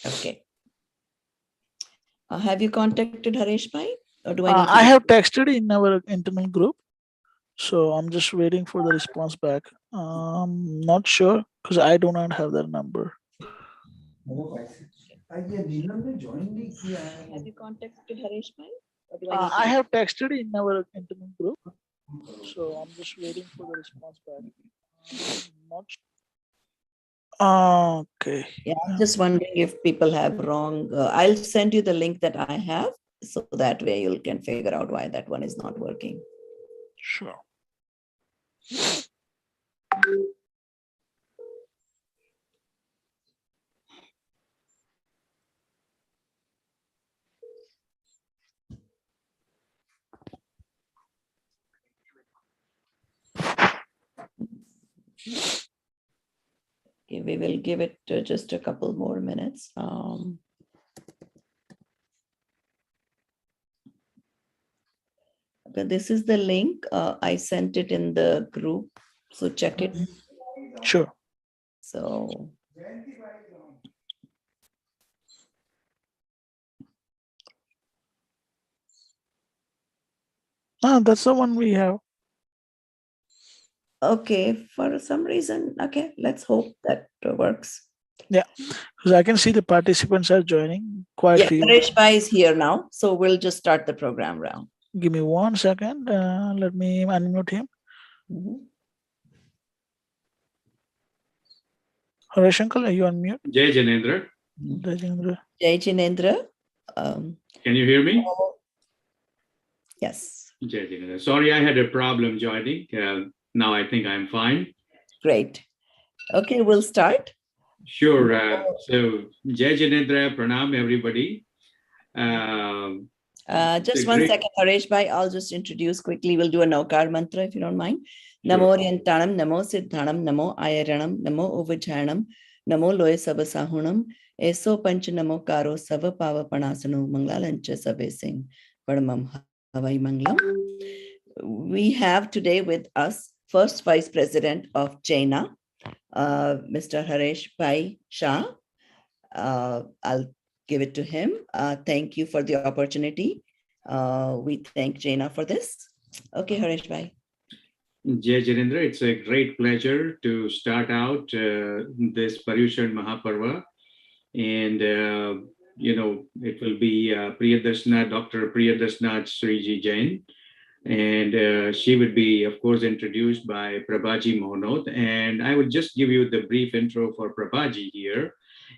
Okay. Have you contacted Haresh Bhai? Or do I need to? I have texted in our internal group. So I'm just waiting for the response back. Not sure because I do not have that number. Have you contacted Haresh Bhai? Or do I need I have texted in our internal group. So I'm just waiting for the response back. Not okay. Yeah, I'm just wondering if people have wrong. I'll send you the link that I have, so that way you can figure out why that one is not working. Sure. Okay, we will give it just a couple more minutes. Okay, this is the link. I sent it in the group, so check it. Sure. So That's the one we have. okay, for some reason, okay, let's hope that works. Yeah, because I can see the participants are joining quite Yeah, few. Haresh Bhai is here now, so we'll just start the program round. Give me 1 second. Let me unmute him. Haresh Uncle, are you on mute? Jai Jinendra. Jai Jinendra. Jai Jinendra. Can you hear me? Yes. Jai Jinendra. Sorry, I had a problem joining. Now I think I'm fine. Great. Okay, we'll start. Sure. So Jai Jinendra, pranam everybody. Just 1 second, Haresh Bhai. I'll just introduce quickly. We'll do a Naukar mantra if you don't mind. Sure. Namo Ryantanam, Namo Siddhanam, Namo Ayaranam, Namo Uvajhanam, Namo Loya Sabasahunam, Eso Panch Namo Karo Sava Pava Panasano, Manglalancha Sabe Singh, Padamam Havai Manglam. We have today with us First Vice President of Jaina, Mr. Haresh Bhai Shah. I'll give it to him. Thank you for the opportunity. We thank Jaina for this. Okay, Haresh Bhai. Jai Jinendra, it's a great pleasure to start out this Paryushan Mahaparva. And, it will be Priyadarshana, Dr. Priyadarshnaji Jain. And she would be, of course, introduced by Prabhaji Mohnot. And I would just give you the brief intro for Prabhaji here.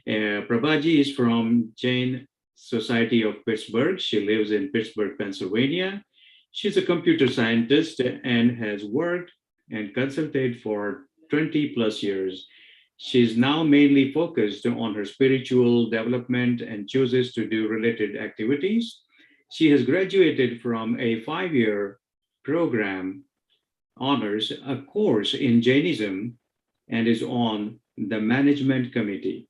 Prabhaji is from Jain Society of Pittsburgh. She lives in Pittsburgh, Pennsylvania. She's a computer scientist and has worked and consulted for 20 plus years. She's now mainly focused on her spiritual development and chooses to do related activities. She has graduated from a 5-year program, honors a course in Jainism, and is on the management committee.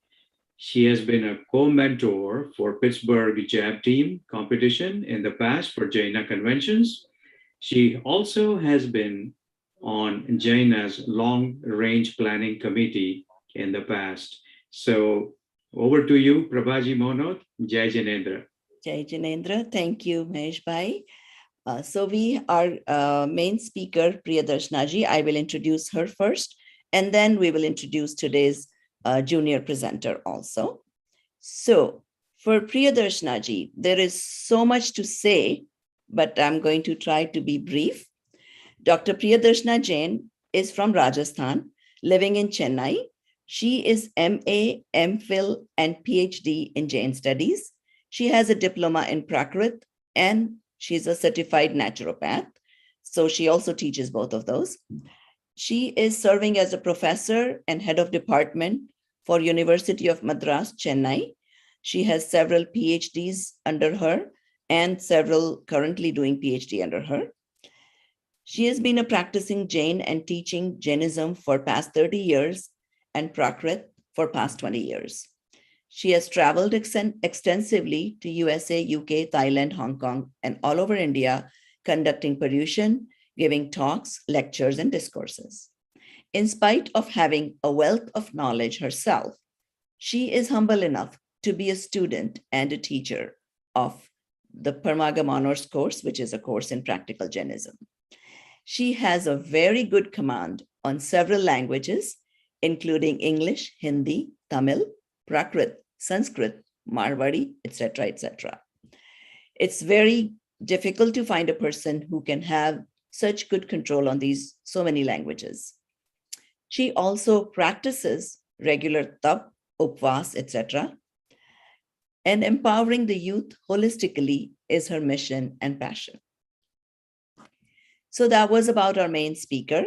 She has been a co-mentor for Pittsburgh JAB team competition in the past for Jaina conventions. She also has been on Jaina's long-range planning committee in the past. So over to you, Prabhaji Mohnot. Jai Jinendra. Jai Jinendra. Thank you, Mahesh Bhai. So we are main speaker, Priyadarshnaji. I will introduce her first, and then we will introduce today's junior presenter also. So for Priyadarshnaji, there is so much to say, but I'm going to try to be brief. Dr. Priyadarshana Jain is from Rajasthan, living in Chennai. She is MA, MPhil, and PhD in Jain Studies. She has a diploma in Prakrit, and she's a certified naturopath. So she also teaches both of those. She is serving as a professor and head of department for University of Madras, Chennai. She has several PhDs under her and several currently doing PhD under her. She has been a practicing Jain and teaching Jainism for past 30 years and Prakrit for past 20 years. She has traveled extensively to USA, UK, Thailand, Hong Kong, and all over India, conducting Paryushan, giving talks, lectures, and discourses. In spite of having a wealth of knowledge herself, she is humble enough to be a student and a teacher of the Parmagam Honors course, which is a course in practical Jainism. She has a very good command on several languages, including English, Hindi, Tamil, Prakrit, Sanskrit, Marwari, etc., etc. It's very difficult to find a person who can have such good control on these so many languages. She also practices regular tap, upvas, etc. And empowering the youth holistically is her mission and passion. So that was about our main speaker.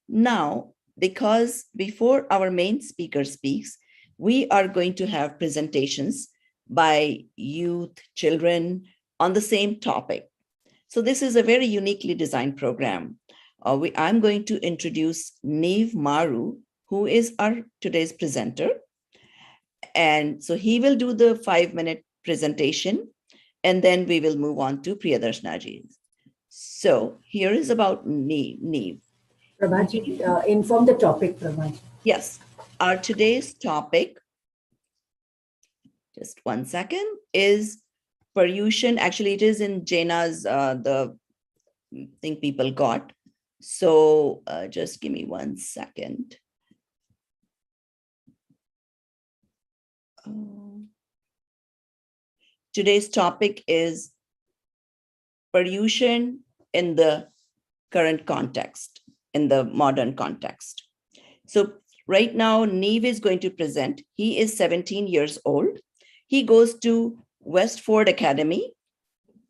Now, because before our main speaker speaks, we are going to have presentations by youth, children on the same topic. So this is a very uniquely designed program. I'm going to introduce Neve Maru, who is our today's presenter. And so he will do the 5-minute presentation, and then we will move on to Priyadarshnaji. So here is about Neve. Prabhaji, inform the topic, Prabhaji. Yes, our today's topic, just 1 second, is Paryushan. Actually, it is in Jaina's, the thing people got. So just give me 1 second. Today's topic is Paryushan in the current context, in the modern context. So right now, Neve is going to present. He is 17 years old. He goes to Westford Academy.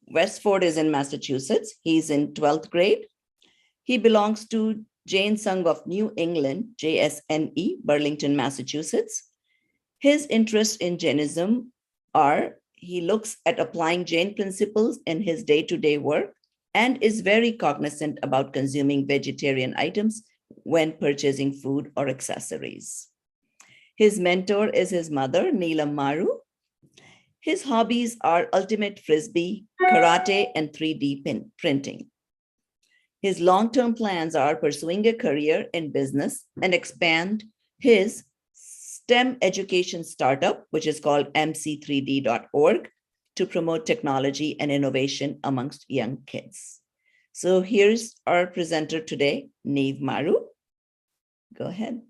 Westford is in Massachusetts. He's in 12th grade. He belongs to Jain Sangh of New England, JSNE, Burlington, Massachusetts. His interests in Jainism are, he looks at applying Jain principles in his day-to-day work and is very cognizant about consuming vegetarian items when purchasing food or accessories. His mentor is his mother, Neelam Maru. His hobbies are ultimate frisbee, karate, and 3D printing. His long-term plans are pursuing a career in business and expand his STEM education startup, which is called mc3d.org, to promote technology and innovation amongst young kids. So here's our presenter today, Neve Maru. Go ahead.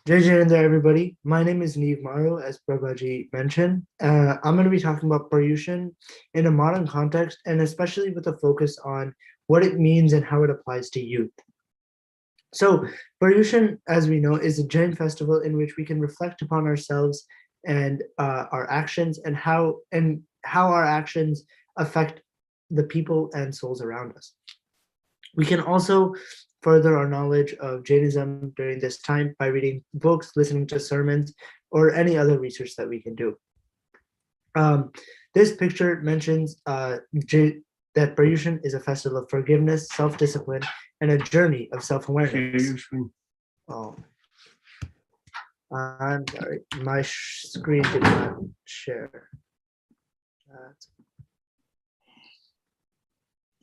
Jai Jinawani, everybody. My name is Neve Maru, as Prabhaji mentioned. I'm going to be talking about Paryushan in a modern context, and especially with a focus on what it means and how it applies to youth. So Paryushan, as we know, is a Jain festival in which we can reflect upon ourselves and our actions and how our actions affect the people and souls around us. We can also further our knowledge of Jainism during this time by reading books, listening to sermons, or any other research that we can do. This picture mentions that Paryushan is a festival of forgiveness, self-discipline, and a journey of self-awareness. Oh, I'm sorry, my screen did not share.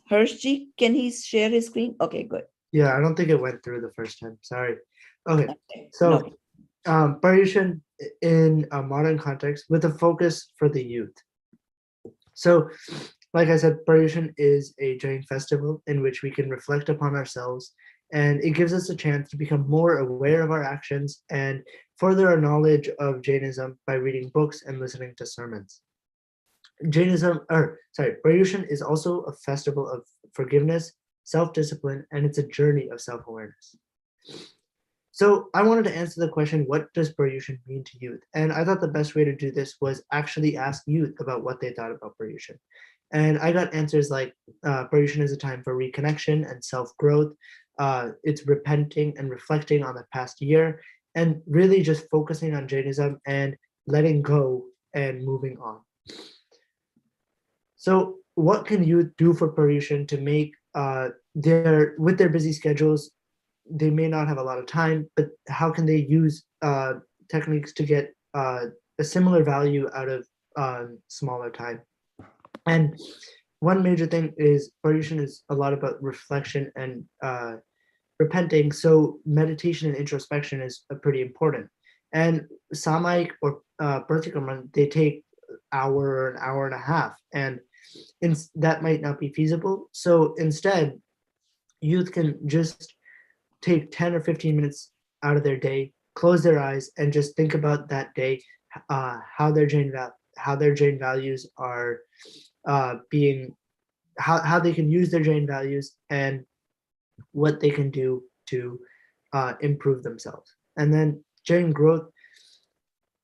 Hershji, can he share his screen? Okay, good. Yeah, I don't think it went through the first time. Sorry. Okay, so Paryushan in a modern context with a focus for the youth. So, like I said, Paryushan is a Jain festival in which we can reflect upon ourselves, and it gives us a chance to become more aware of our actions and further our knowledge of Jainism by reading books and listening to sermons. Paryushan is also a festival of forgiveness, self-discipline, and it's a journey of self-awareness. So I wanted to answer the question, what does Paryushan mean to youth? And I thought the best way to do this was actually ask youth about what they thought about Paryushan. And I got answers like Paryushan is a time for reconnection and self-growth. It's repenting and reflecting on the past year and really just focusing on Jainism and letting go and moving on. So what can youth do for Paryushan to make with their busy schedules, they may not have a lot of time, but how can they use techniques to get a similar value out of smaller time? And one major thing is Paryushan is a lot about reflection and repenting. So meditation and introspection is pretty important. And Samaik or Pratikraman, they take an hour and a half, and that might not be feasible. So instead, youth can just take 10 or 15 minutes out of their day, close their eyes, and just think about that day, how their Jain values are being, how they can use their Jain values, and what they can do to improve themselves. And then Jain growth.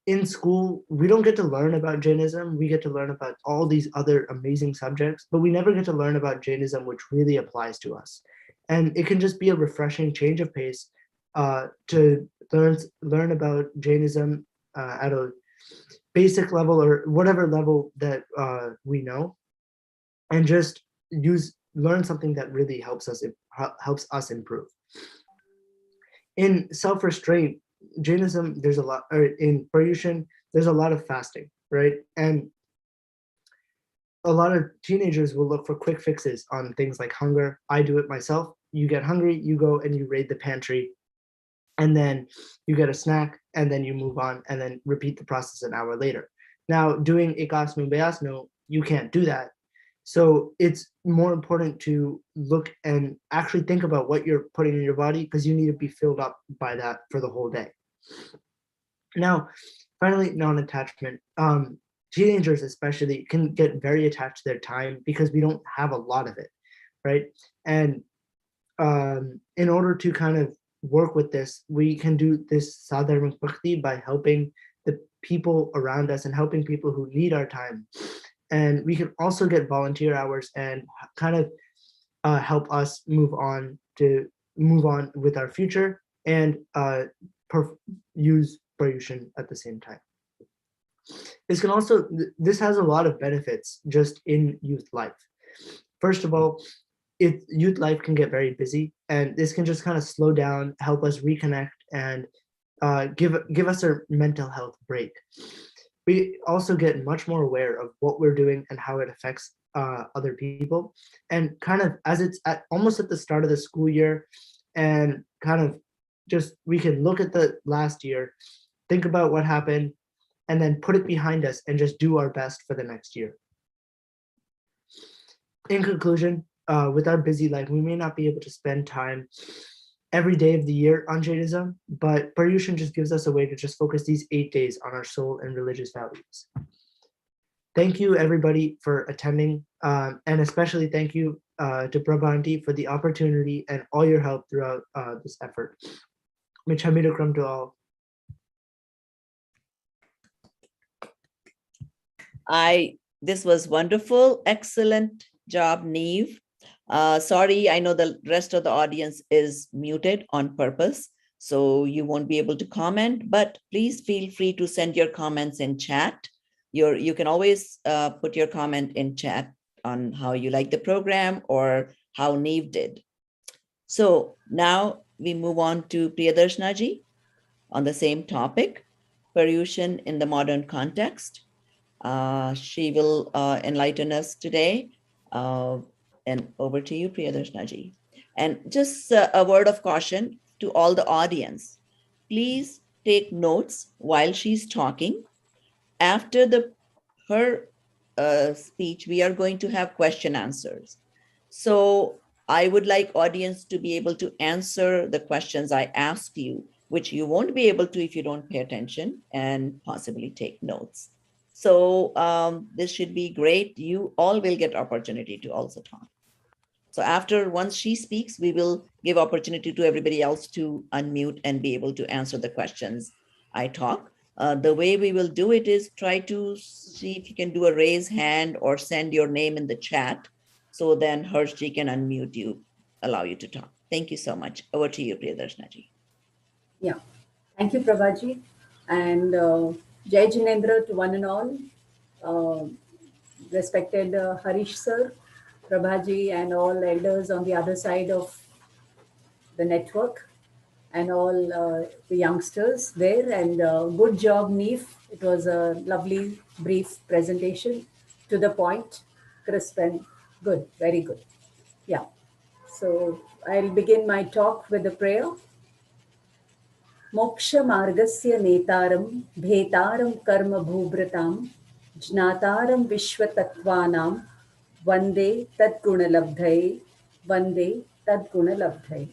In school, we don't get to learn about Jainism. We get to learn about all these other amazing subjects, but we never get to learn about Jainism, which really applies to us. And it can just be a refreshing change of pace to learn about Jainism at a basic level or whatever level that we know, and just learn something that really helps us improve. In self-restraint, Jainism, there's a lot, or in Paryushan, there's a lot of fasting, right? And a lot of teenagers will look for quick fixes on things like hunger. I do it myself. You get hungry, you go and you raid the pantry, and then you get a snack, and then you move on, and then repeat the process an hour later. Now, doing Ekasno Bayasno, you can't do that. So it's more important to look and actually think about what you're putting in your body, because you need to be filled up by that for the whole day. Now, finally, non-attachment. Teenagers especially can get very attached to their time because we don't have a lot of it, right? And in order to kind of work with this, we can do this sadharma bhakti by helping the people around us and helping people who need our time. And we can also get volunteer hours and kind of help us move on with our future, and use Paryushan at the same time. This has a lot of benefits just in youth life. First of all, youth life can get very busy, and this can just kind of slow down, help us reconnect, and give us a mental health break. We also get much more aware of what we're doing and how it affects other people. And kind of as it's almost at the start of the school year, and kind of just we can look at the last year, think about what happened, and then put it behind us and just do our best for the next year. In conclusion, with our busy life, we may not be able to spend time every day of the year on Jainism, but Paryushan just gives us a way to just focus these 8 days on our soul and religious values. Thank you, everybody, for attending, and especially thank you to Prabhanti for the opportunity and all your help throughout this effort. Michhamidakram to all. This was wonderful. Excellent job, Neve. Sorry, I know the rest of the audience is muted on purpose, so you won't be able to comment, but please feel free to send your comments in chat. You can always put your comment in chat on how you like the program or how Neve did. So now we move on to Priyadarshnaji on the same topic, Paryushan in the modern context. She will enlighten us today. And over to you, Priyadarshnaji. And just a word of caution to all the audience. Please take notes while she's talking. After her speech, we are going to have question answers. So I would like audience to be able to answer the questions I ask you, which you won't be able to if you don't pay attention and possibly take notes. So this should be great. You all will get opportunity to also talk. So once she speaks, we will give opportunity to everybody else to unmute and be able to answer the questions I talk. The way we will do it is try to see if you can do a raise hand or send your name in the chat. So then Harshji can unmute you, allow you to talk. Thank you so much. Over to you, Priyadarshnaji. Yeah. Thank you, Prabhaji. And Jai Jinendra to one and all. Respected Harish sir, Prabhaji, and all elders on the other side of the network, and all the youngsters there. And good job, Neve. It was a lovely, brief presentation, to the point, crisp and good, very good. Yeah. So I'll begin my talk with a prayer. मोक्षमार्गस्य नेतारं भेतारं कर्म भूभृतां ज्ञातारं विश्वतत्त्वानां वन्दे तद्गुणलब्धये वन्दे तद्गुणलब्धये.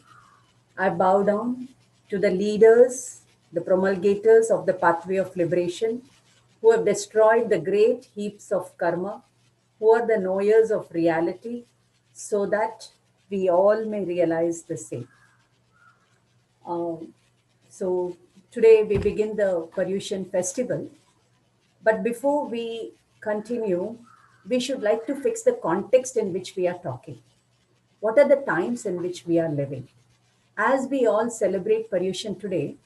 I bow down to the leaders, the promulgators of the pathway of liberation, who have destroyed the great heaps of karma, who are the knowers of reality, so that we all may realize the same. So today we begin the Paryushan festival. But before we continue, we should like to fix the context in which we are talking. What are the times in which we are living? As we all celebrate Paryushan today,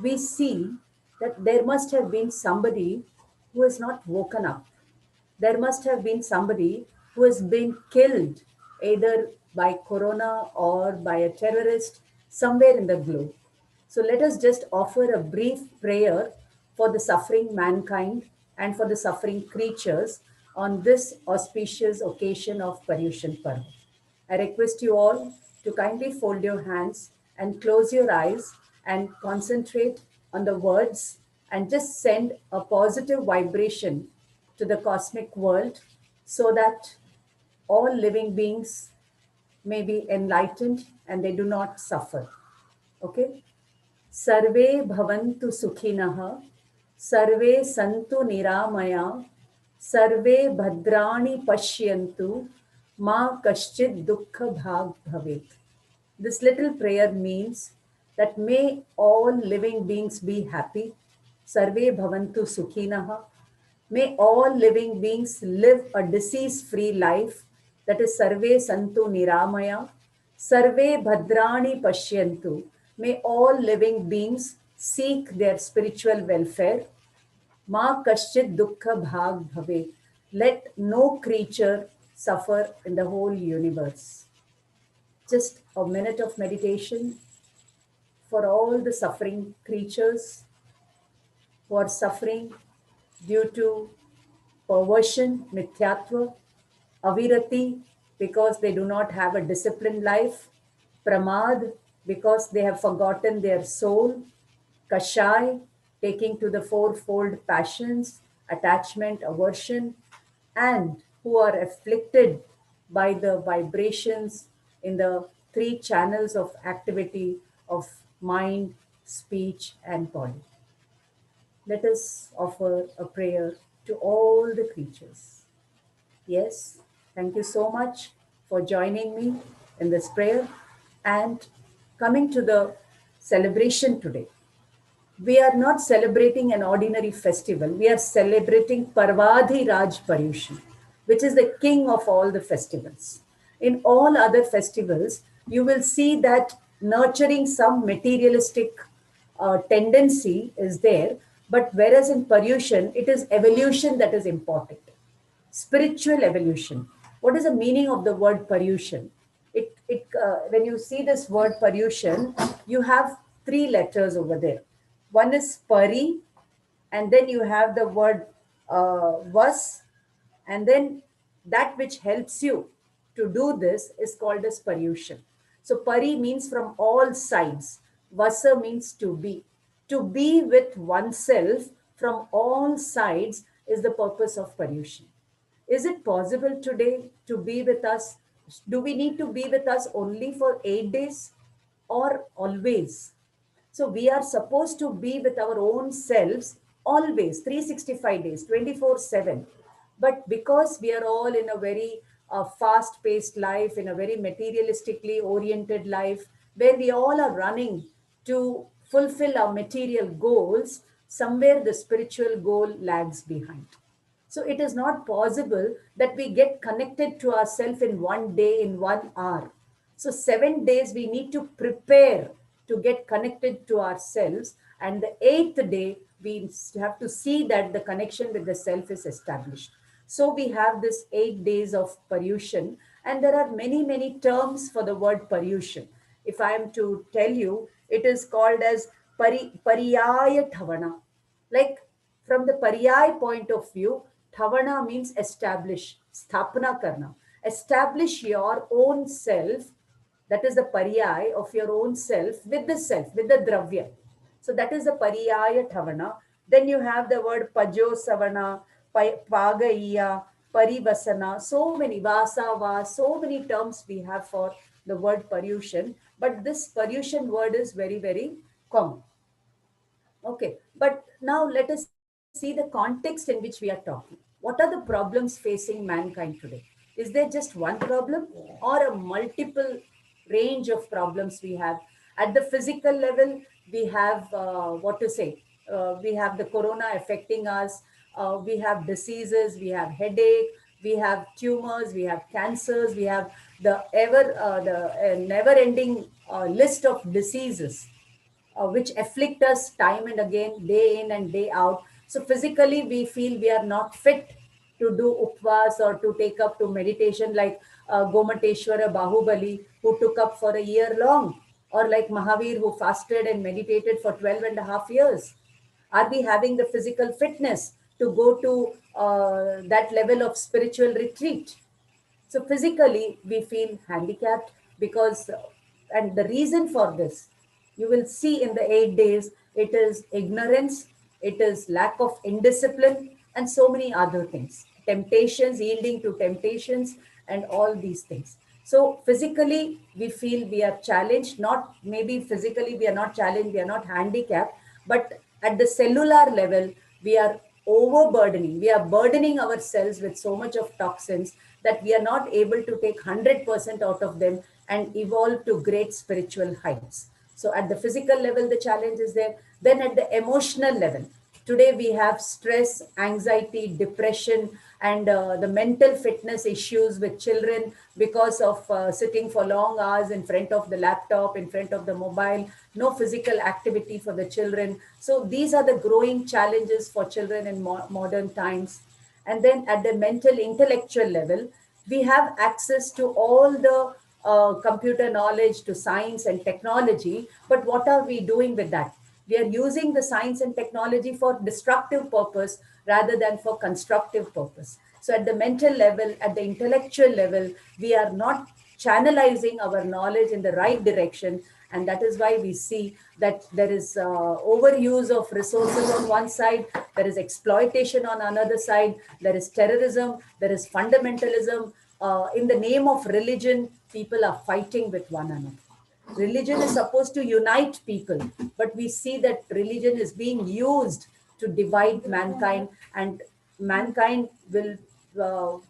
we see that there must have been somebody who has not woken up. There must have been somebody who has been killed either by corona or by a terrorist somewhere in the globe. So let us just offer a brief prayer for the suffering mankind and for the suffering creatures on this auspicious occasion of Paryushan Parva. I request you all to kindly fold your hands and close your eyes and concentrate on the words and just send a positive vibration to the cosmic world so that all living beings may be enlightened and they do not suffer. Okay? Sarve bhavantu sukhinaha, sarve santu niramaya, sarve bhadrani pashyantu, ma kaschid dukkha bhag bhavet. This little prayer means that may all living beings be happy. Sarve bhavantu sukhinaha. May all living beings live a disease-free life. That is Sarve Santu Niramaya. Sarve Bhadrani Pashyantu. May all living beings seek their spiritual welfare. Ma Kaschid Dukkha Bhag Bhave. Let no creature suffer in the whole universe. Just a minute of meditation for all the suffering creatures who are suffering due to perversion, mithyatva, avirati, because they do not have a disciplined life, pramad, because they have forgotten their soul, kashai, taking to the fourfold passions, attachment, aversion, and who are afflicted by the vibrations in the three channels of activity of mind, speech, and body. Let us offer a prayer to all the creatures. Yes, thank you so much for joining me in this prayer and coming to the celebration today. We are not celebrating an ordinary festival. We are celebrating Parvadhi Raj Paryushan, which is the king of all the festivals. In all other festivals, you will see that nurturing some materialistic tendency is there. But whereas in Paryushan, it is evolution that is important. Spiritual evolution. What is the meaning of the word Paryushan? When you see this word Paryushan, you have three letters over there. One is Pari, and then you have the word Vas, and then that which helps you to do this is called as Paryushan. So Pari means from all sides. Vasa means to be. To be with oneself from all sides is the purpose of Paryushan. Is it possible today to be with us? Do we need to be with us only for 8 days or always? So we are supposed to be with our own selves always, 365 days, 24/7. But because we are all in a very fast paced life, in a very materialistically oriented life, where we all are running to fulfill our material goals, somewhere the spiritual goal lags behind. So it is not possible that we get connected to ourselves in one day, in 1 hour. So 7 days we need to prepare to get connected to ourselves. And the eighth day, we have to see that the connection with the self is established. So we have this 8 days of Paryushan. And there are many, many terms for the word Paryushan. If I am to tell you, it is called as Pariyaya Thavana. Like from the Pariyai point of view, Thavana means establish, Sthapana Karna. Establish your own self, that is the Pariyai of your own self, with the Dravya. So that is the Pariyaya Thavana. Then you have the word Pajo Savana, Pagaiya, Parivasana, so many Vasava, so many terms we have for the word Paryushan. But this Paryushan word is very, very common. Okay, but now let us see the context in which we are talking. What are the problems facing mankind today? Is there just one problem or a multiple range of problems we have? At the physical level, we have what to say? We have the corona affecting us. We have diseases. We have headache. We have tumors. We have cancers. We have the never-ending list of diseases which afflict us time and again, day in and day out. So physically, we feel we are not fit to do upvas or to take up to meditation like Gomateshwara Bahubali, who took up for a year long, or like Mahavir, who fasted and meditated for 12 and a half years. Are we having the physical fitness to go to that level of spiritual retreat? So physically, we feel handicapped because, and the reason for this, you will see in the 8 days, it is ignorance, it is lack of indiscipline, and so many other things. Temptations, yielding to temptations, and all these things. So physically, we feel we are challenged, not maybe physically, we are not challenged, we are not handicapped, but at the cellular level, we are overburdening. We are burdening ourselves with so much of toxins that we are not able to take 100% out of them and evolve to great spiritual heights. So at the physical level, the challenge is there. Then at the emotional level, today we have stress, anxiety, depression, and the mental fitness issues with children because of sitting for long hours in front of the laptop, in front of the mobile, no physical activity for the children. So these are the growing challenges for children in modern times. And then at the mental intellectual level, we have access to all the computer knowledge, to science and technology. But what are we doing with that? We are using the science and technology for destructive purpose rather than for constructive purpose. So at the mental level, at the intellectual level, we are not channelizing our knowledge in the right direction. And that is why we see that there is overuse of resources on one side, there is exploitation on another side, there is terrorism, there is fundamentalism. In the name of religion, people are fighting with one another. Religion is supposed to unite people, but we see that religion is being used to divide mankind, and mankind will,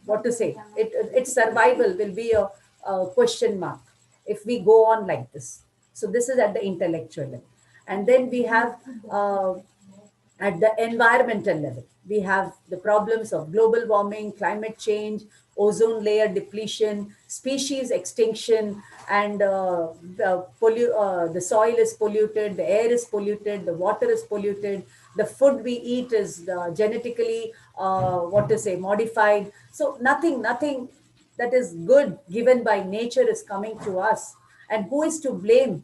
what to say, its survival will be a question mark if we go on like this. So this is at the intellectual level. And then we have at the environmental level, we have the problems of global warming, climate change, ozone layer depletion, species extinction, and the soil is polluted, the air is polluted, the water is polluted, the food we eat is genetically, what to say, modified. So nothing that is good given by nature is coming to us. And who is to blame?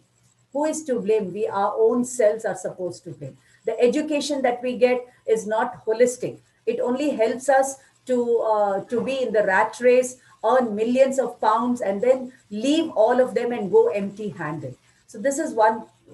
Who is to blame? We, our own selves, are supposed to blame. The education that we get is not holistic. It only helps us to be in the rat race, earn millions of pounds, and then leave all of them and go empty handed. So this is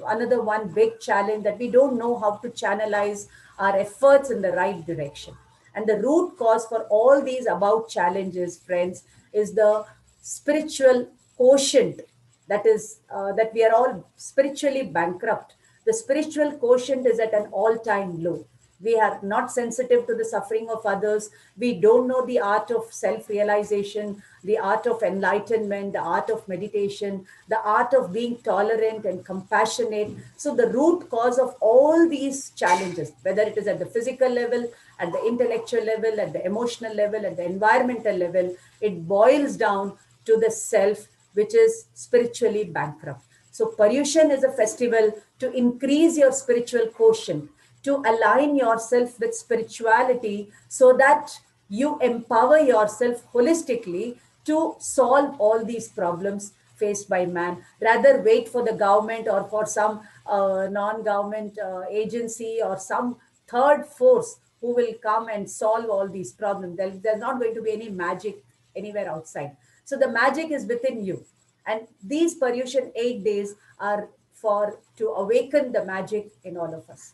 another one big challenge, that we don't know how to channelize our efforts in the right direction. And the root cause for all these about challenges, friends, is the spiritual quotient, that is that we are all spiritually bankrupt. The spiritual quotient is at an all-time low. We are not sensitive to the suffering of others. We don't know the art of self-realization, the art of enlightenment, the art of meditation, the art of being tolerant and compassionate. So the root cause of all these challenges, whether it is at the physical level, at the intellectual level, at the emotional level, at the environmental level, it boils down to the self, which is spiritually bankrupt. So Paryushan is a festival to increase your spiritual quotient, to align yourself with spirituality so that you empower yourself holistically to solve all these problems faced by man. Rather wait for the government or for some non-government agency or some third force who will come and solve all these problems. There's not going to be any magic anywhere outside. So the magic is within you. And these Paryushan 8 days are to awaken the magic in all of us.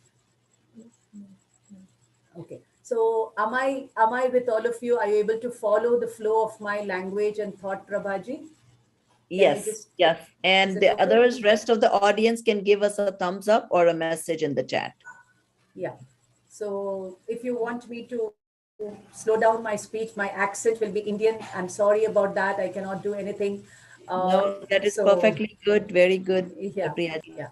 Okay. So am I with all of you? Are you able to follow the flow of my language and thought, Prabhaji? Yes, yes. Is And it the okay? others, rest of the audience can give us a thumbs up or a message in the chat. Yeah. So if you want me to slow down my speech, my accent will be Indian. I'm sorry about that. I cannot do anything. No, that is So perfectly good. Very good, yeah, Priyaji. yeah,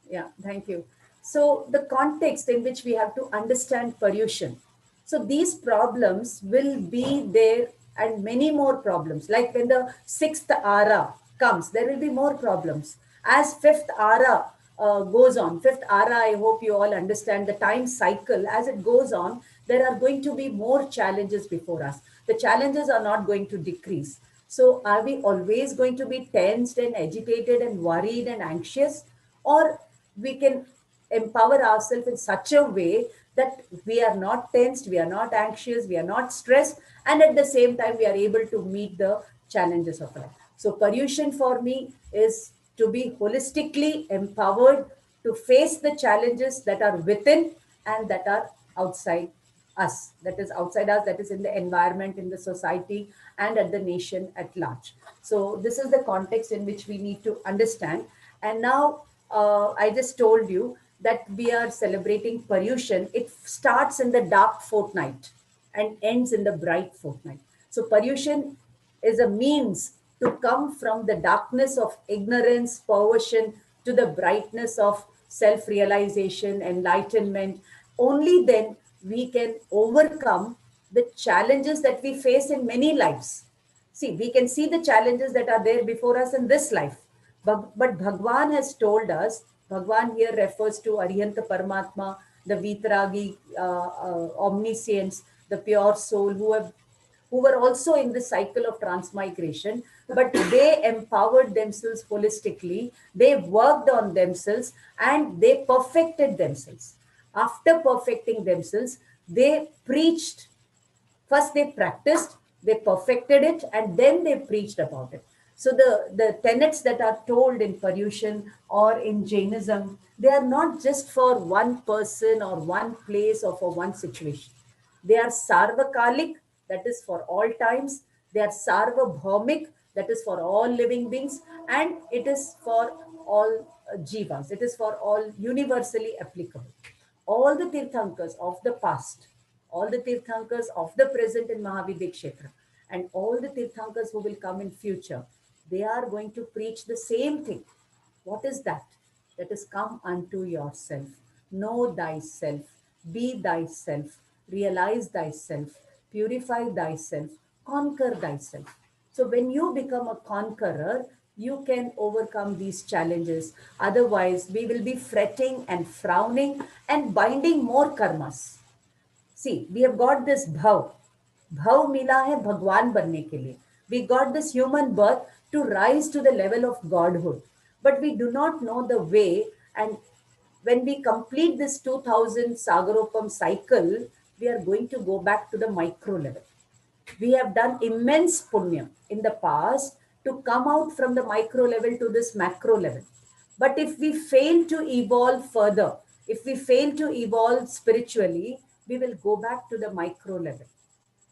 yeah. Thank you. So the context in which we have to understand pollution. So these problems will be there, and many more problems. Like when the sixth ara comes, there will be more problems. As fifth ara goes on, fifth ara, I hope you all understand the time cycle. As it goes on, there are going to be more challenges before us. The challenges are not going to decrease. So, are we always going to be tensed and agitated and worried and anxious? Or we can empower ourselves in such a way that we are not tensed, we are not anxious, we are not stressed, and at the same time, we are able to meet the challenges of life. So, pollution for me is to be holistically empowered to face the challenges that are within and that are outside us, that is outside us, that is in the environment, in the society, and at the nation at large. So this is the context in which we need to understand. And now I just told you that we are celebrating pollution. It starts in the dark fortnight and ends in the bright fortnight. So pollution is a means to come from the darkness of ignorance, perversion, to the brightness of self realization, enlightenment. Only then we can overcome the challenges that we face in many lives. See, we can see the challenges that are there before us in this life. But Bhagwan has told us, Bhagwan here refers to Arihanta Paramatma, the Vitaragi, omniscience, the pure soul who were also in the cycle of transmigration, but they empowered themselves holistically, they worked on themselves, and they perfected themselves. After perfecting themselves, they preached. First they practiced, they perfected it, and then they preached about it. So the tenets that are told in Paryushan or in Jainism, they are not just for one person or one place or for one situation. They are sarvakalik, that is for all times. They are sarvabhaumik, that is for all living beings, and it is for all jivas. It is for all universally applicable. All the Tirthankars of the past, all the Tirthankars of the present in Mahavidya Kshetra, and all the Tirthankars who will come in future, they are going to preach the same thing. What is that? That is, come unto yourself, know thyself, be thyself, realize thyself, purify thyself, conquer thyself. So when you become a conqueror, you can overcome these challenges. Otherwise, we will be fretting and frowning and binding more karmas. See, we have got this bhav. Bhav mila hai Bhagwan banne ke liye. We got this human birth to rise to the level of godhood. But we do not know the way. And when we complete this 2000 Sagaropam cycle, we are going to go back to the micro level. We have done immense punya in the past to come out from the micro level to this macro level. But if we fail to evolve further, if we fail to evolve spiritually, we will go back to the micro level.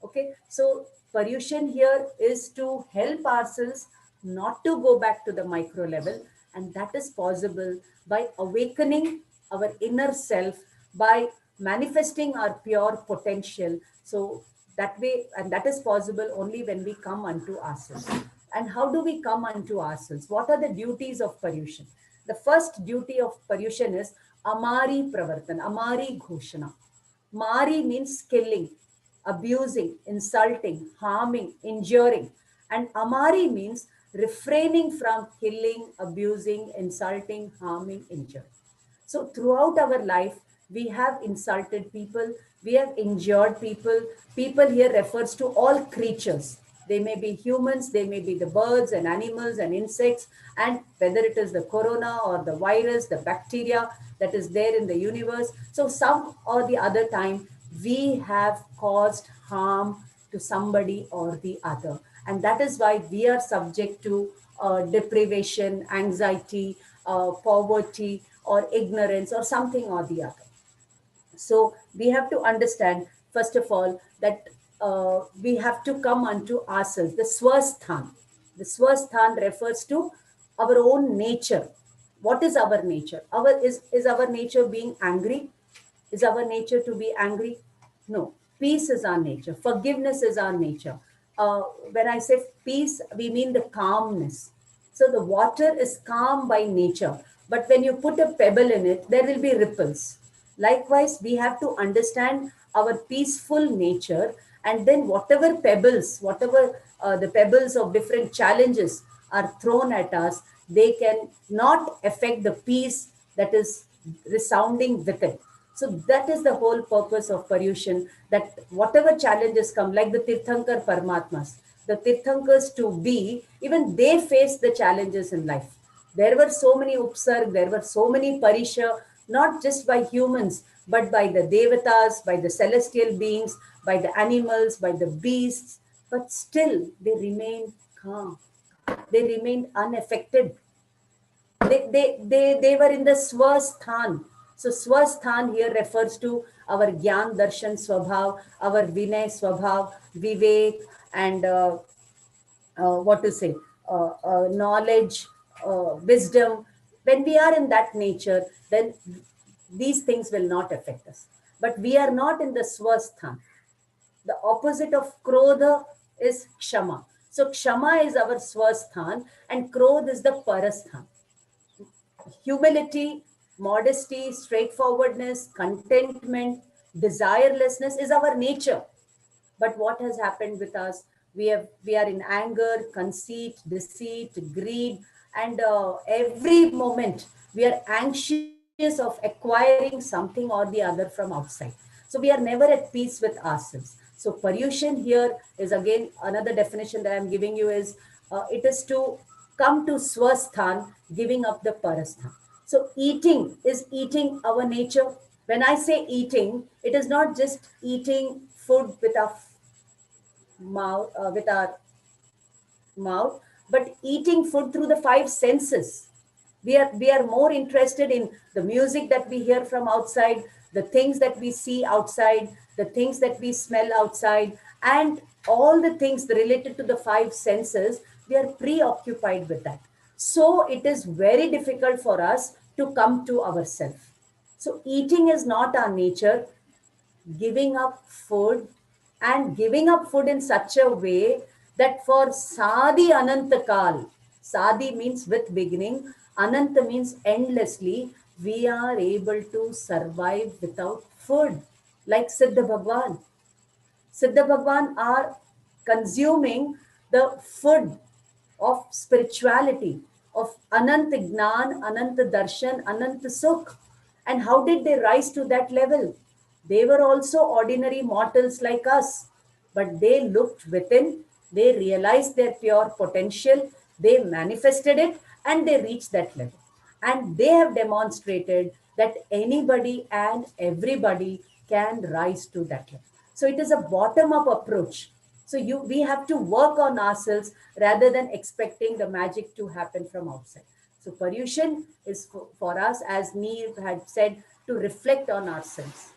Okay, so Paryushan here is to help ourselves not to go back to the micro level, and that is possible by awakening our inner self, by manifesting our pure potential. So that way, and that is possible only when we come unto ourselves. And how do we come unto ourselves? What are the duties of Paryushan? The first duty of Paryushan is Amari Pravartan, Amari Ghoshana. Mari means killing, abusing, insulting, harming, injuring. And Amari means refraining from killing, abusing, insulting, harming, injuring. So throughout our life, we have insulted people, we have injured people. People here refers to all creatures. They may be humans, they may be the birds and animals and insects, and whether it is the corona or the virus, the bacteria that is there in the universe. So some or the other time, we have caused harm to somebody or the other. And that is why we are subject to deprivation, anxiety, poverty or ignorance or something or the other. So we have to understand, first of all, that we have to come unto ourselves. The swasthan. The swasthan refers to our own nature. What is our nature? Is our nature being angry? Is our nature to be angry? No. Peace is our nature. Forgiveness is our nature. When I say peace, we mean the calmness. So the water is calm by nature. But when you put a pebble in it, there will be ripples. Likewise, we have to understand our peaceful nature, and then whatever pebbles, whatever the pebbles of different challenges are thrown at us, they can not affect the peace that is resounding within. So that is the whole purpose of Paryushan, that whatever challenges come, like the Tirthankar Paramatmas, the Tirthankars to be, even they face the challenges in life. There were so many upsarg, there were so many parisha, not just by humans, but by the devatas, by the celestial beings, by the animals, by the beasts, but still they remained calm. They remained unaffected. They were in the swasthan. So swasthan here refers to our Gyan Darshan Swabhav, our Vinay Swabhav, Vivek, and what to say, knowledge, wisdom. When we are in that nature, then these things will not affect us. But we are not in the swasthan. The opposite of krodha is kshama. So kshama is our swasthan and krodh is the parasthan. Humility, modesty, straightforwardness, contentment, desirelessness is our nature. But what has happened with us? We are in anger, conceit, deceit, greed, and every moment we are anxious of acquiring something or the other from outside. So we are never at peace with ourselves. So Paryushan here is again another definition that I'm giving you is it is to come to swasthan, giving up the parasthan. So eating is eating our nature. When I say eating, it is not just eating food with our mouth, but eating food through the five senses. We are more interested in the music that we hear from outside, the things that we see outside, the things that we smell outside, and all the things related to the five senses. We are preoccupied with that. So it is very difficult for us to come to ourselves. So eating is not our nature. Giving up food, and giving up food in such a way that for Sadi Anantakal, Sadi means with beginning, Ananta means endlessly, we are able to survive without food, like Siddha Bhagwan. Siddha Bhagwan are consuming the food of spirituality, of Anant Gnan, Anant Darshan, Anant Sukh. And how did they rise to that level? They were also ordinary mortals like us, but they looked within, they realized their pure potential, they manifested it, and they reached that level. And they have demonstrated that anybody and everybody can rise to that level. So it is a bottom up approach. So we have to work on ourselves rather than expecting the magic to happen from outside. So Paryushan is for us, as Neil had said, to reflect on ourselves.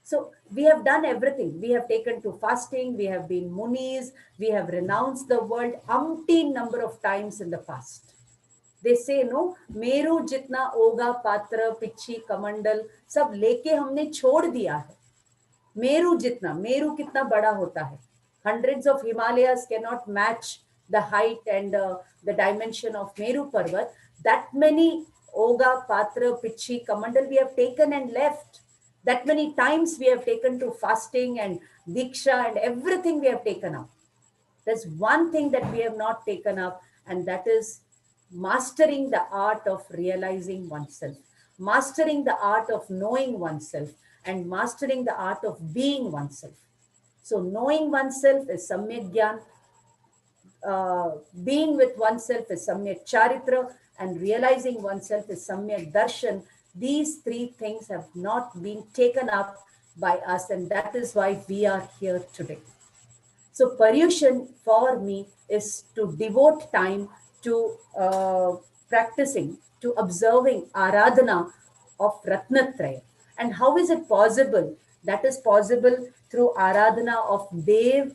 So we have done everything. We have taken to fasting, we have been munis, we have renounced the world umpteen number of times in the past. They say no, Meru जितना ओगा पात्र पिच्छी कमंडल सब लेके हमने छोड़ दिया है. मेरू जितना, मेरू कितना बड़ा होता है. Hundreds of Himalayas cannot match the height and the dimension of Meru Parvat. That many Oga, Patra, Pichi, Kamandal we have taken and left. That many times we have taken to fasting and Diksha and everything we have taken up. There's one thing that we have not taken up, and that is mastering the art of realizing oneself, mastering the art of knowing oneself, and mastering the art of being oneself. So knowing oneself is Samyak Gyan, being with oneself is Samyak Charitra, and realizing oneself is Samyak Darshan. These three things have not been taken up by us, and that is why we are here today. So Paryushan for me is to devote time to practicing, to observing Aradhana of Ratnatraya. And how is it possible? That is possible through Aradhana of Dev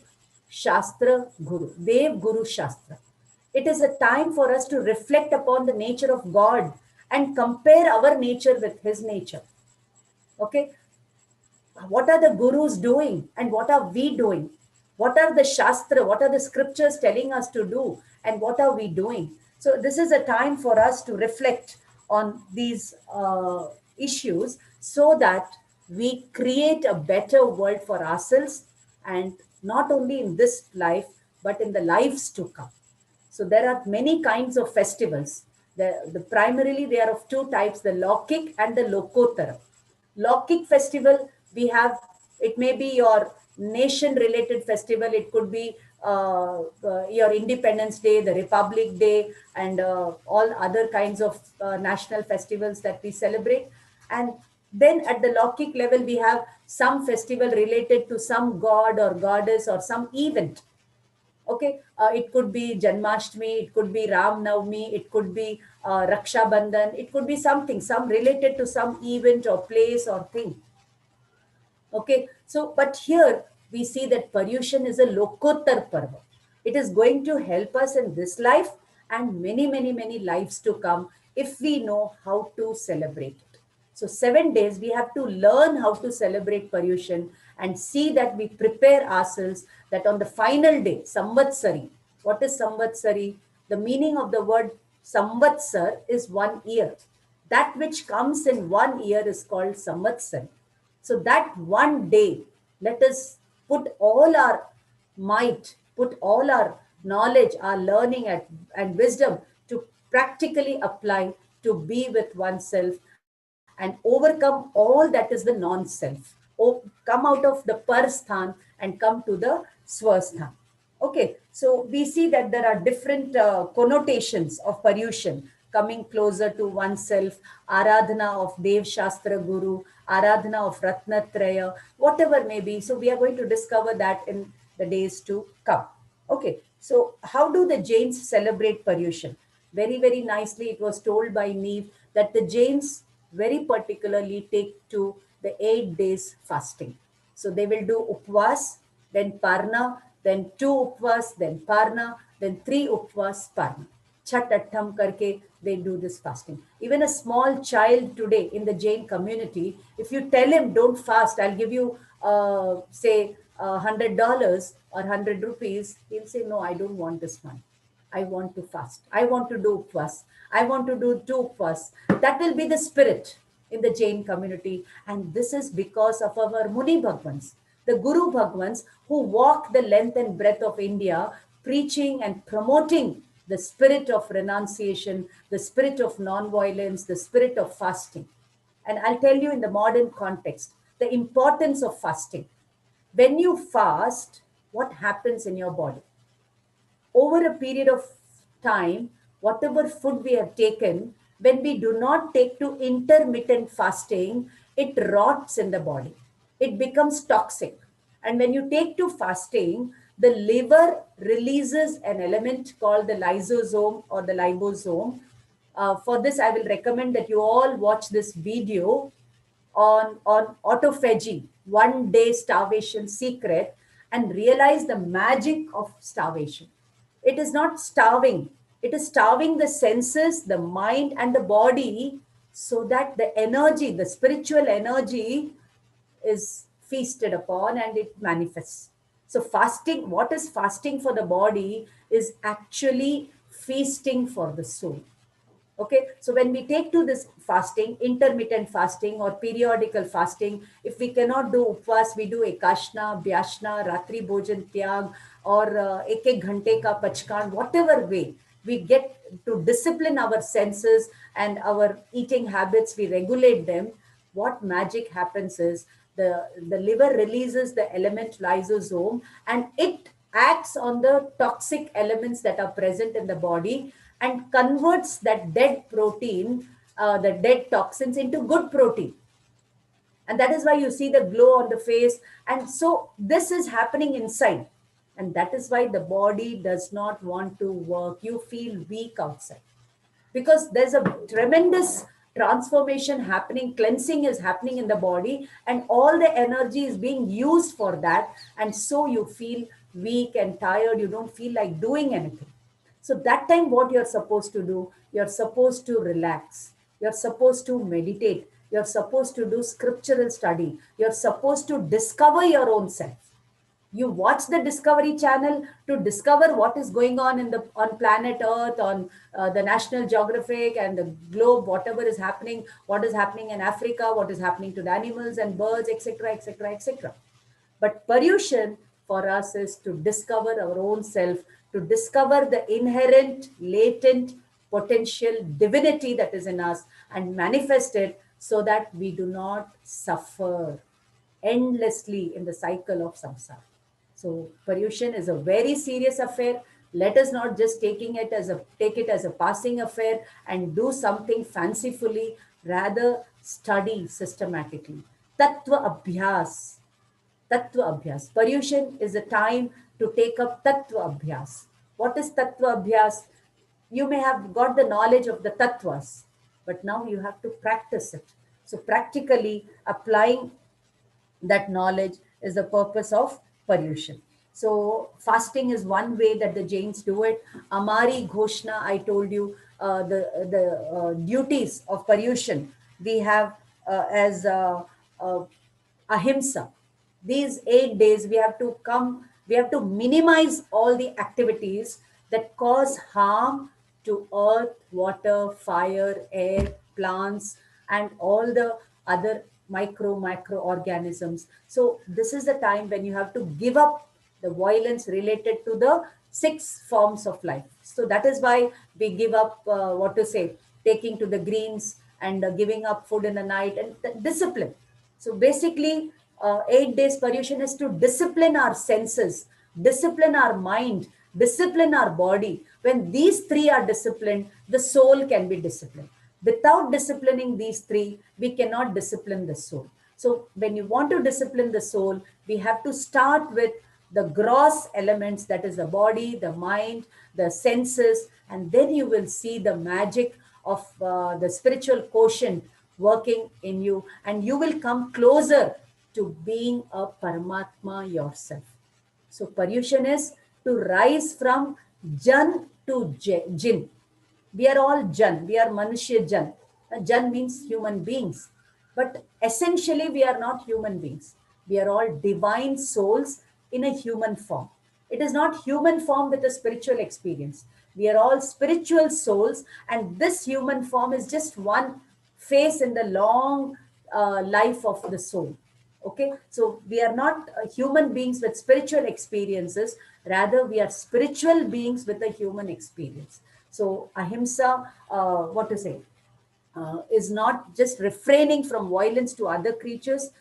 Shastra Guru, Dev Guru Shastra. It is a time for us to reflect upon the nature of God and compare our nature with His nature. Okay, what are the gurus doing and what are we doing? What are the shastra, what are the scriptures telling us to do, and what are we doing? So this is a time for us to reflect on these issues, so that we create a better world for ourselves, and not only in this life but in the lives to come. So there are many kinds of festivals. Primarily they are of two types, the Lokik and the Lokotara. Lokik festival, we have, it may be your nation related festival, it could be your Independence Day, the Republic Day, and all other kinds of national festivals that we celebrate. And then at the Lokik level, we have some festival related to some god or goddess or some event. Okay, it could be Janmashtami, it could be Ram Navami, it could be Raksha Bandhan, it could be something, some related to some event or place or thing. Okay, so but here we see that Paryushan is a Lokottar Parva. It is going to help us in this life and many, many, many lives to come if we know how to celebrate it. So 7 days we have to learn how to celebrate Paryushan and see that we prepare ourselves that on the final day, Samvatsari. What is Samvatsari? The meaning of the word Samvatsar is 1 year. That which comes in 1 year is called Samvatsari. So that one day, let us put all our might, put all our knowledge, our learning and wisdom to practically apply to be with oneself and overcome all that is the non-self. Come out of the Parsthan and come to the Swasthan. Okay, so we see that there are different connotations of Paryushan, coming closer to oneself, Aradhana of Dev Shastra Guru, Aradhana of Ratnatraya, whatever may be. So we are going to discover that in the days to come. Okay, so how do the Jains celebrate Paryushan? Very, very nicely, it was told by Neve that the Jains very particularly take to the 8 days fasting. So they will do Upvas, then Parna, then 2 Upvas, then Parna, then 3 Upvas, Parna. Chat Attam karke, they do this fasting. Even a small child today in the Jain community, if you tell him don't fast, I'll give you, say, $100 or 100 rupees, he'll say, no, I don't want this money. I want to fast. I want to do upvas. I want to do 2 upvas. That will be the spirit in the Jain community. And this is because of our Muni Bhagwans, the Guru Bhagwans who walk the length and breadth of India, preaching and promoting the spirit of renunciation, the spirit of non-violence, the spirit of fasting. And I'll tell you in the modern context, the importance of fasting. When you fast, what happens in your body? Over a period of time, whatever food we have taken, when we do not take to intermittent fasting, it rots in the body. It becomes toxic. And when you take to fasting, the liver releases an element called the lysosome or the libosome. For this, I will recommend that you all watch this video on autophagy, 1 day starvation secret, and realize the magic of starvation. It is not starving, it is starving the senses, the mind, and the body, so that the energy, the spiritual energy, is feasted upon and it manifests. So, fasting, what is fasting for the body is actually feasting for the soul. Okay, so when we take to this fasting, intermittent fasting or periodical fasting, if we cannot do upvas, we do ekashna, vyashna, ratri bhojan tyag, or ek ghante ka pachkan, whatever way we get to discipline our senses and our eating habits, we regulate them. What magic happens is the liver releases the element lysosome and it acts on the toxic elements that are present in the body and converts that dead protein, the dead toxins, into good protein. And that is why you see the glow on the face. And so this is happening inside. And that is why the body does not want to work. You feel weak outside. because there's a tremendous transformation happening, cleansing is happening in the body, and all the energy is being used for that. And so you feel weak and tired, you don't feel like doing anything. So that time, what you're supposed to do, you're supposed to relax, you're supposed to meditate, you're supposed to do scriptural study, you're supposed to discover your own self. You watch the Discovery Channel to discover what is going on in the on planet Earth, on the National Geographic and the globe, whatever is happening, what is happening in Africa, what is happening to the animals and birds, etc., etc., etc. But Paryushan for us is to discover our own self, to discover the inherent, latent potential divinity that is in us and manifest it so that we do not suffer endlessly in the cycle of samsara. So Paryushan is a very serious affair. Let us not just take it as a passing affair and do something fancifully. Rather, study systematically. Tattva Abhyas. Tattva Abhyas. Paryushan is a time to take up Tattva Abhyas. What is Tattva Abhyas? You may have got the knowledge of the Tattvas, but now you have to practice it. So practically applying that knowledge is the purpose of Paryushan. So fasting is one way that the Jains do it. Amari Ghoshna, I told you, the duties of Paryushan we have as ahimsa. These 8 days we have to minimize all the activities that cause harm to earth, water, fire, air, plants, and all the other microorganisms. So this is the time when you have to give up the violence related to the 6 forms of life. So that is why we give up, taking to the greens and giving up food in the night and discipline. So basically, 8 days Paryushan is to discipline our senses, discipline our mind, discipline our body. When these 3 are disciplined, the soul can be disciplined. Without disciplining these 3, we cannot discipline the soul. So when you want to discipline the soul, we have to start with the gross elements, that is the body, the mind, the senses, and then you will see the magic of the spiritual quotient working in you, and you will come closer to being a Paramatma yourself. So Paryushan is to rise from Jan to Jin. We are all Jan, we are Manushya Jan. Jan means human beings. But essentially, we are not human beings. We are all divine souls in a human form. It is not human form with a spiritual experience. We are all spiritual souls, and this human form is just one phase in the long life of the soul. Okay, so we are not human beings with spiritual experiences, rather, we are spiritual beings with a human experience. So, ahimsa, is not just refraining from violence to other creatures,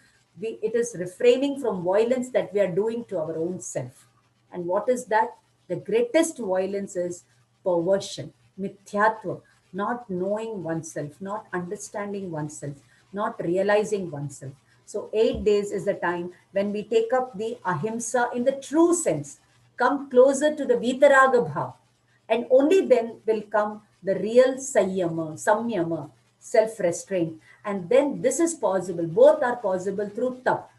it is refraining from violence that we are doing to our own self. And what is that? The greatest violence is perversion, mithyatva, not knowing oneself, not understanding oneself, not realizing oneself. So 8 days is the time when we take up the ahimsa in the true sense, come closer to the vitaraga bhav, and only then will come the real samyama, self-restraint. And then this is possible. Both are possible through tap.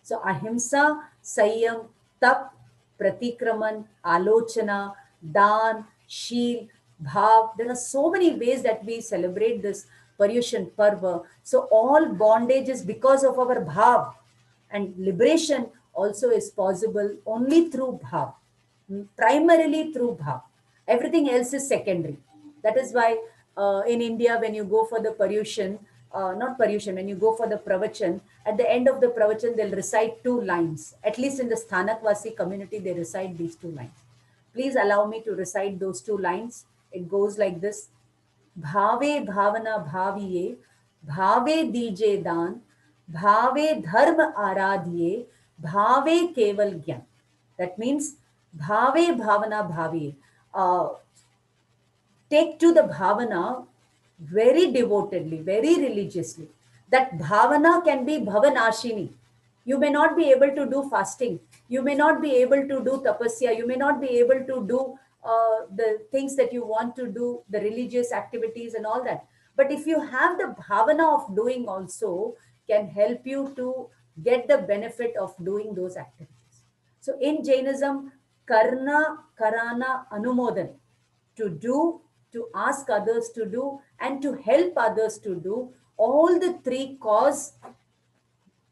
So ahimsa, sayyam, tap, pratikraman, alochana, dan, sheel, bhav. There are so many ways that we celebrate this Paryushan Parva. So all bondage is because of our bhav. And liberation also is possible only through bhav, primarily through bhav. Everything else is secondary. That is why in India, when you go for the Paryushan, not Paryushan, when you go for the Pravachan, at the end of the Pravachan, they'll recite 2 lines. At least in the Sthanakvasi community, they recite these 2 lines. Please allow me to recite those 2 lines. It goes like this. Bhave bhavana bhaviye, bhave dije dan, bhave dharma aradhiye, bhave keval gyan. That means bhave bhavana bhaviye. Take to the bhavana very devotedly, very religiously. That bhavana can be bhavanashini. You may not be able to do fasting. You may not be able to do tapasya. You may not be able to do the things that you want to do, the religious activities and all that. But if you have the bhavana of doing also, can help you to get the benefit of doing those activities. So in Jainism, karna, karana, anumodan, to do, to ask others to do, and to help others to do, all the three cause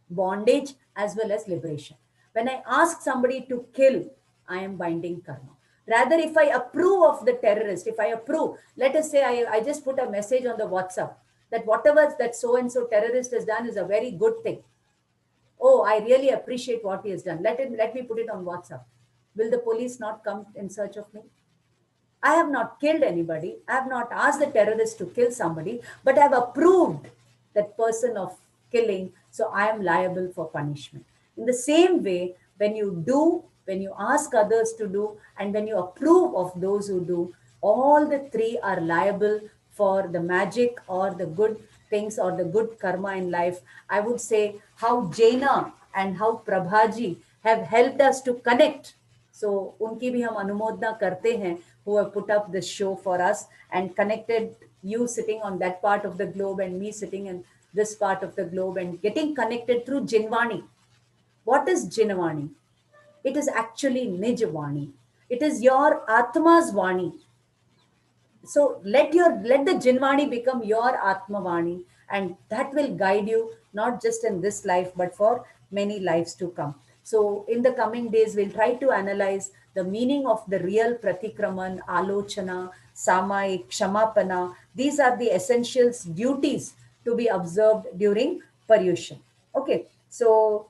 bondage as well as liberation. When I ask somebody to kill, I am binding karma. Rather, if I approve of the terrorist, if I approve, let us say I just put a message on the WhatsApp that whatever that so and so terrorist has done is a very good thing. Oh, I really appreciate what he has done. Let me put it on WhatsApp. Will the police not come in search of me? I have not killed anybody. I have not asked the terrorist to kill somebody, but I have approved that person of killing. So I am liable for punishment. In the same way, when you do, when you ask others to do, and when you approve of those who do, all the three are liable for the magic or the good things or the good karma in life. I would say how Jaina and how Prabhaji have helped us to connect. So उनकी भी हम अनुमोदना करते हैं who have put up this show for us and connected you sitting on that part of the globe and me sitting in this part of the globe and getting connected through Jinwani. What is Jinawani? It is actually Nijwani. It is your Atma's Vani. So let the Jinwani become your Atmavani, and that will guide you not just in this life but for many lives to come. So in the coming days, we'll try to analyze the meaning of the real Pratikraman, Alochana, Samai, Kshamapana. These are the essentials, duties to be observed during Paryushan. Okay, so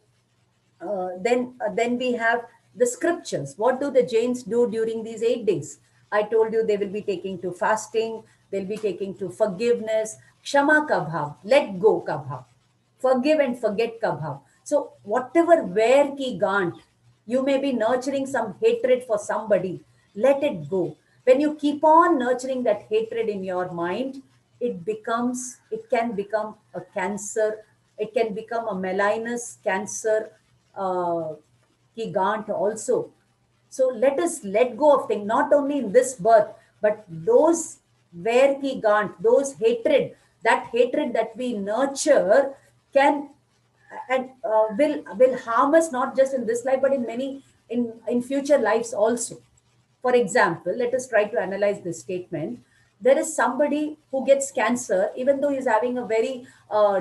then we have the scriptures. What do the Jains do during these 8 days? I told you they will be taking to fasting, they'll be taking to forgiveness, kshama ka bhav, let go ka bhav, forgive and forget ka bhav. So whatever where ki gant, you may be nurturing some hatred for somebody, let it go. When you keep on nurturing that hatred in your mind, it can become a cancer, it can become a malignous cancer ki gant also. So let us let go of things, not only in this birth, but those where ki gant, those hatred, that hatred that we nurture can and will harm us not just in this life, but in many in future lives also. For example, let us try to analyze this statement. There is somebody who gets cancer, even though he's having a very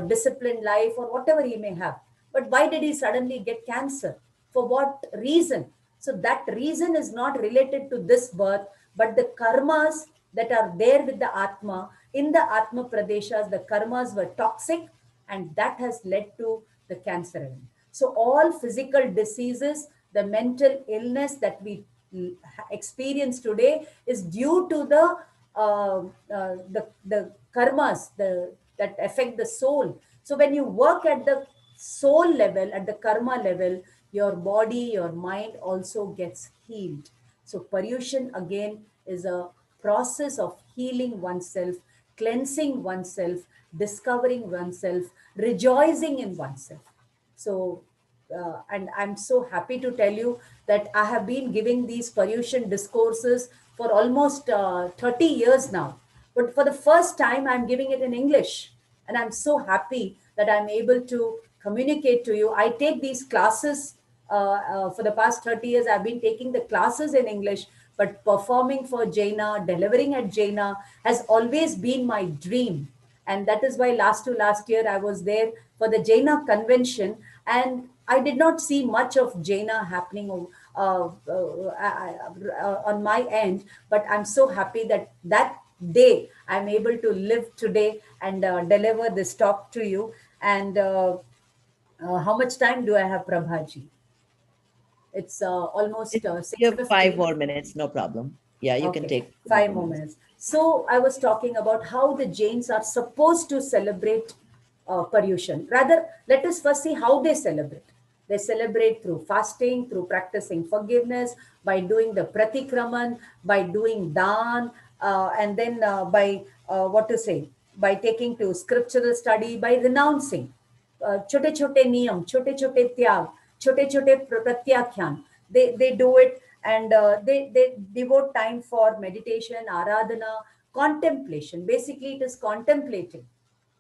disciplined life or whatever he may have. But why did he suddenly get cancer? For what reason? So that reason is not related to this birth, but the karmas that are there with the Atma. In the Atma Pradeshas, the karmas were toxic, and that has led to the cancer event. So all physical diseases, the mental illness that we experience today is due to the karmas that affect the soul. So when you work at the soul level, at the karma level, your body, your mind also gets healed. So Paryushan again is a process of healing oneself, cleansing oneself, discovering oneself, rejoicing in oneself. So, and I'm so happy to tell you that I have been giving these Paryushan discourses for almost 30 years now. But for the first time, I'm giving it in English. And I'm so happy that I'm able to communicate to you. I take these classes for the past 30 years. I've been taking the classes in English, but performing for Jaina, delivering at Jaina has always been my dream. And that is why last year I was there for the Jaina convention, and I did not see much of Jaina happening on my end. But I'm so happy that day I'm able to live today and deliver this talk to you. And how much time do I have, Prabhaji? It's almost You have 5 6:15. more minutes, no problem. Yeah, you can take 5 more minutes. So I was talking about how the Jains are supposed to celebrate Paryushan. Rather, let us first see how they celebrate. They celebrate through fasting, through practicing forgiveness, by doing the pratikraman, by doing dan, and then by by taking to scriptural study, by renouncing. छोटे छोटे नियम, छोटे छोटे त्याग, छोटे छोटे प्रत्याख्यान, they do it. and they devote time for meditation, aradhana, contemplation. Basically, it is contemplating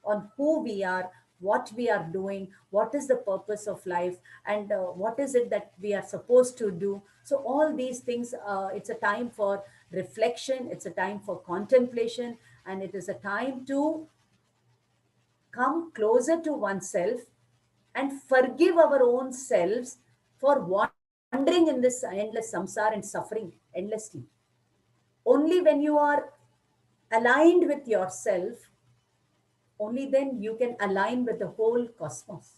on who we are, what we are doing, what is the purpose of life, and what is it that we are supposed to do. So all these things, it's a time for reflection, it's a time for contemplation, and it is a time to come closer to oneself and forgive our own selves for wandering in this endless samsara and suffering endlessly. Only when you are aligned with yourself, only then you can align with the whole cosmos,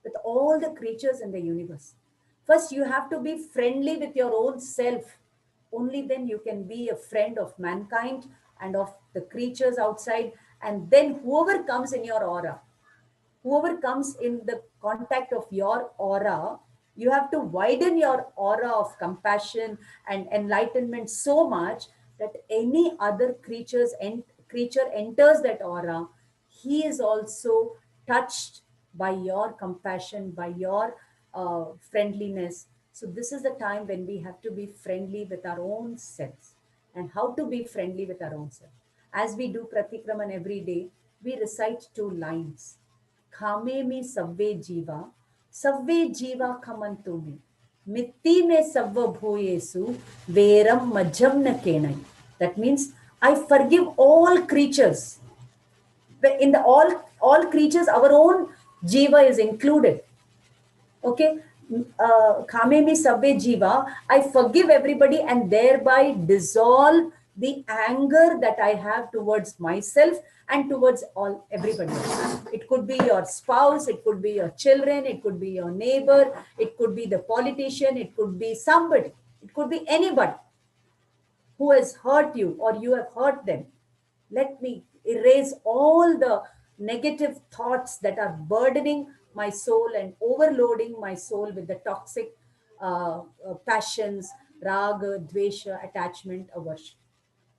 with all the creatures in the universe. First, you have to be friendly with your own self. Only then you can be a friend of mankind and of the creatures outside. And then whoever comes in your aura, whoever comes in the contact of your aura, you have to widen your aura of compassion and enlightenment so much that any other creature enters that aura, he is also touched by your compassion, by your friendliness. So this is the time when we have to be friendly with our own selves. And how to be friendly with our own self? As we do pratikraman every day, we recite 2 lines. खामे में सव्वे जीवा खमंतु में मित्ति में सव्व भूयेसु verum मज्जम न केनई. That means I forgive all creatures. In the all creatures, our own jiva is included. Okay, khame mi sabbe jiva, I forgive everybody and thereby dissolve the anger that I have towards myself and towards everybody else. It could be your spouse, it could be your children, it could be your neighbor, it could be the politician, it could be somebody, it could be anybody who has hurt you or you have hurt them. Let me erase all the negative thoughts that are burdening my soul and overloading my soul with the toxic passions, raga, dvesha, attachment, aversion.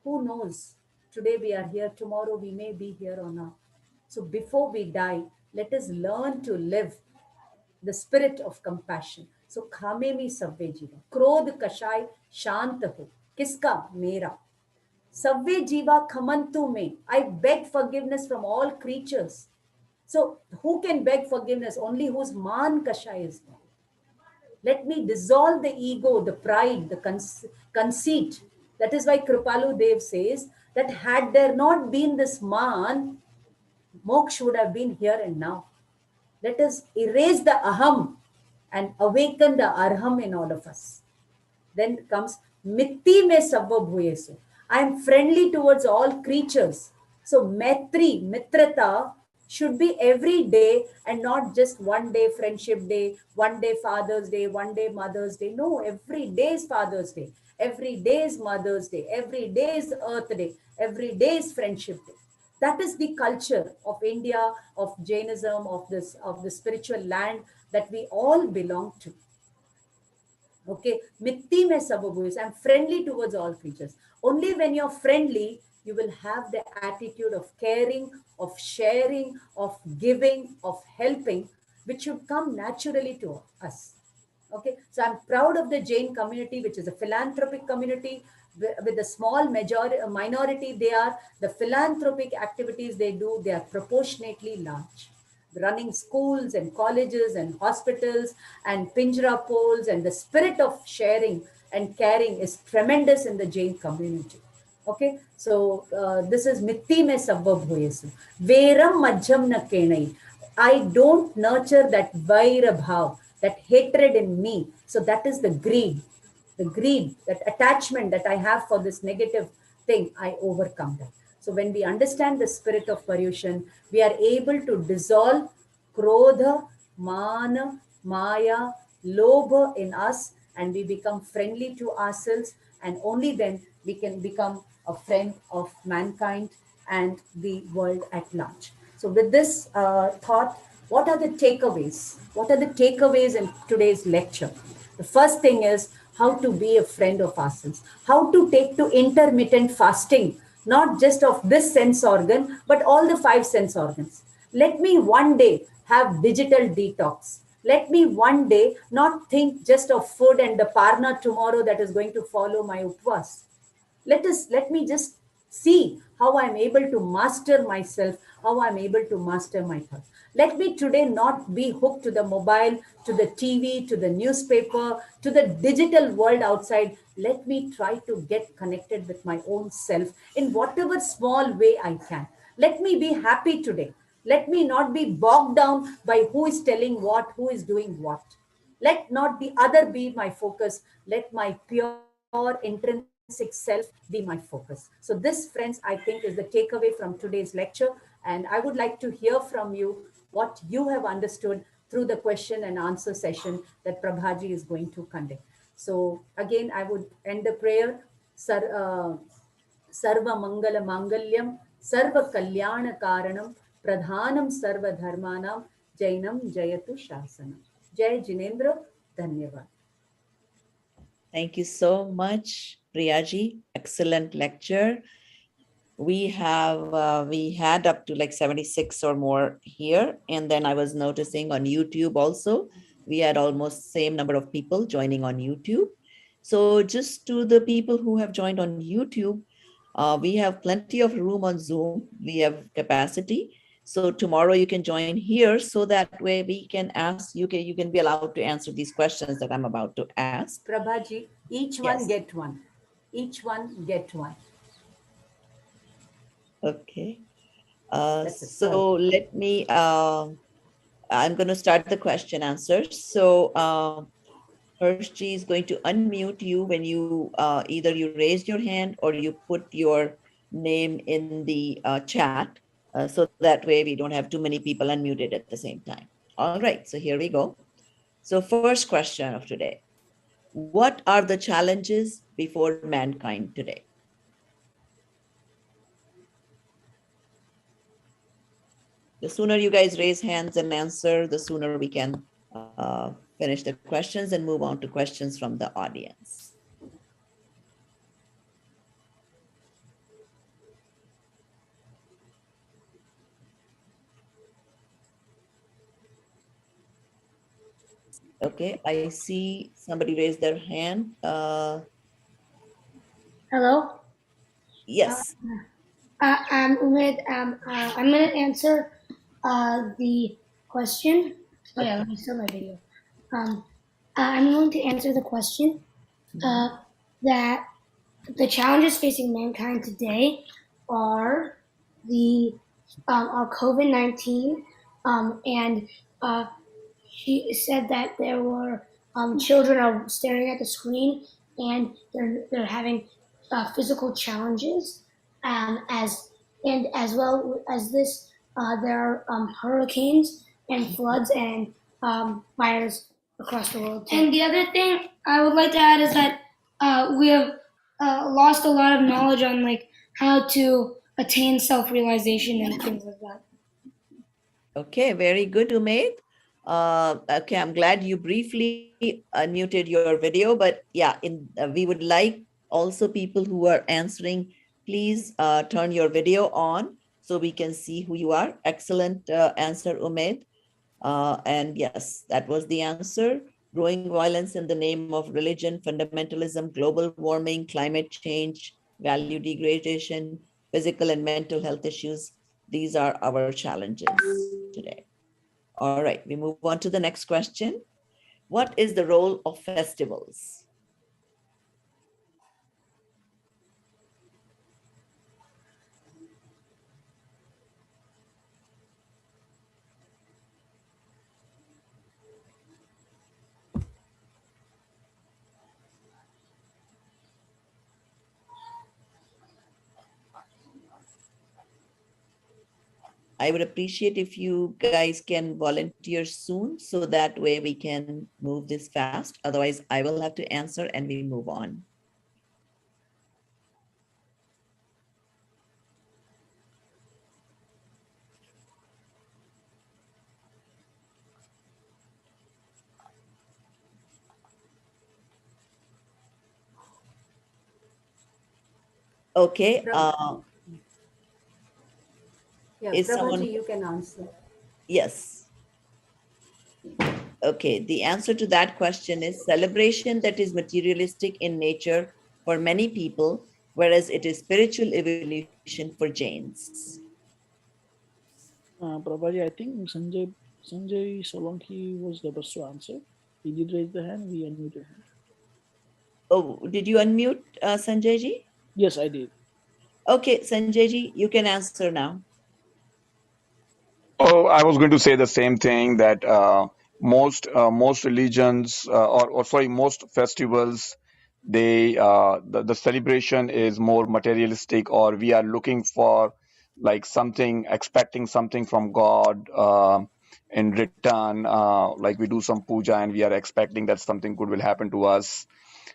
Who knows? Today we are here, tomorrow we may be here or not. So before we die, let us learn to live the spirit of compassion. So khame mi sabve jiva. Krodh kashay shant ho. Kiska? Mera. Savve jiva khamantu me. I beg forgiveness from all creatures. So who can beg forgiveness? Only whose man kashay is gone. Let me dissolve the ego, the pride, the conceit. That is why Kripalu Dev says that had there not been this man, moksha would have been here and now. Let us erase the aham and awaken the arham in all of us. Then comes mitti me sabba bhuyesu. I am friendly towards all creatures. So maitri, mitrata should be every day and not just one day friendship day, one day Father's Day, one day Mother's Day. No, every day is Father's Day. Every day is Mother's Day. Every day is Earth Day. Every day is Friendship Day. That is the culture of India, of Jainism, of the spiritual land that we all belong to. Okay, mitti mein sababu is I'm friendly towards all creatures. Only when you're friendly, you will have the attitude of caring, of sharing, of giving, of helping, which should come naturally to us. Okay, so I'm proud of the Jain community, which is a philanthropic community with a small minority. They are the philanthropic activities they do. They are proportionately large, running schools and colleges and hospitals and pinjra poles, and the spirit of sharing and caring is tremendous in the Jain community. Okay, so this is mitti me sabba bhuyesu. Veram majjam na kenai. I don't nurture that vaira bhav, that hatred in me. So that is the greed, that attachment that I have for this negative thing. I overcome that. So when we understand the spirit of Paryushan, we are able to dissolve krodha, mana, maya, lobha in us, and we become friendly to ourselves. And only then we can become a friend of mankind and the world at large. So with this thought, what are the takeaways? What are the takeaways in today's lecture? The first thing is how to be a friend of ourselves, how to take to intermittent fasting, not just of this sense organ, but all the 5 sense organs. Let me one day have digital detox. Let me one day not think just of food and the parna tomorrow that is going to follow my upvas. Let me just see how I'm able to master myself, how I'm able to master my thoughts. Let me today not be hooked to the mobile, to the TV, to the newspaper, to the digital world outside. Let me try to get connected with my own self in whatever small way I can. Let me be happy today. Let me not be bogged down by who is telling what, who is doing what. Let not the other be my focus. Let my pure intrinsic self be my focus. So, this, friends, I think is the takeaway from today's lecture. And I would like to hear from you what you have understood through the question and answer session that Prabhaji is going to conduct. So, again, I would end the prayer. Sarva Mangala Mangalyam, Sarva Kalyana Karanam, Pradhanam Sarva Dharmanam, Jainam Jayatu Shasanam. Jai Jinendra, Dhanyavad. Thank you so much, Priyaji. Excellent lecture. We had up to like 76 or more here. And then I was noticing on YouTube also, we had almost same number of people joining on YouTube. So just to the people who have joined on YouTube, we have plenty of room on Zoom. We have capacity. So tomorrow you can join here so that way we can ask, you can be allowed to answer these questions that I'm about to ask. Prabhaji, each Yes. one get one. Each one get one. Okay. That's it. So let me, I'm going to start the question answer. So Hershey is going to unmute you when you either you raise your hand or you put your name in the chat. So that way we don't have too many people unmuted at the same time. All right, so here we go. So first question of today. What are the challenges before mankind today? The sooner you guys raise hands and answer, the sooner we can finish the questions and move on to questions from the audience. Okay, I see somebody raised their hand. Hello. Yes. I'm Umid. I'm going to answer the question. Oh yeah, let me start my video. I'm going to answer the question that the challenges facing mankind today are are COVID-19, and she said that there were children are staring at the screen and they're having physical challenges, as well as this there are hurricanes and floods and fires across the world too. And the other thing I would like to add is that we have lost a lot of knowledge on like how to attain self-realization and things like that. Okay, very good, Umaid. Okay, I'm glad you briefly unmuted your video, but yeah, we would like also people who are answering, please turn your video on so we can see who you are. Excellent answer, Umaid. And yes, that was the answer. Growing violence in the name of religion, fundamentalism, global warming, climate change, value degradation, physical and mental health issues. These are our challenges today. All right, we move on to the next question. What is the role of festivals? I would appreciate if you guys can volunteer soon so that way we can move this fast. Otherwise, I will have to answer and we move on. Okay. Yeah, Is Prabhaji, someone? you can answer. Yes. Okay, the answer to that question is celebration that is materialistic in nature for many people, whereas it is spiritual evolution for Jains. Prabhaji, I think Sanjay Solanki was the best to answer. He did raise the hand. We unmuted him. Oh, did you unmute Sanjayji? Yes, I did. Okay, Sanjayji, you can answer now. Oh, I was going to say the same thing that most religions or sorry, most festivals, the celebration is more materialistic, or we are looking for like something, expecting something from God in return. Like we do some puja and we are expecting that something good will happen to us.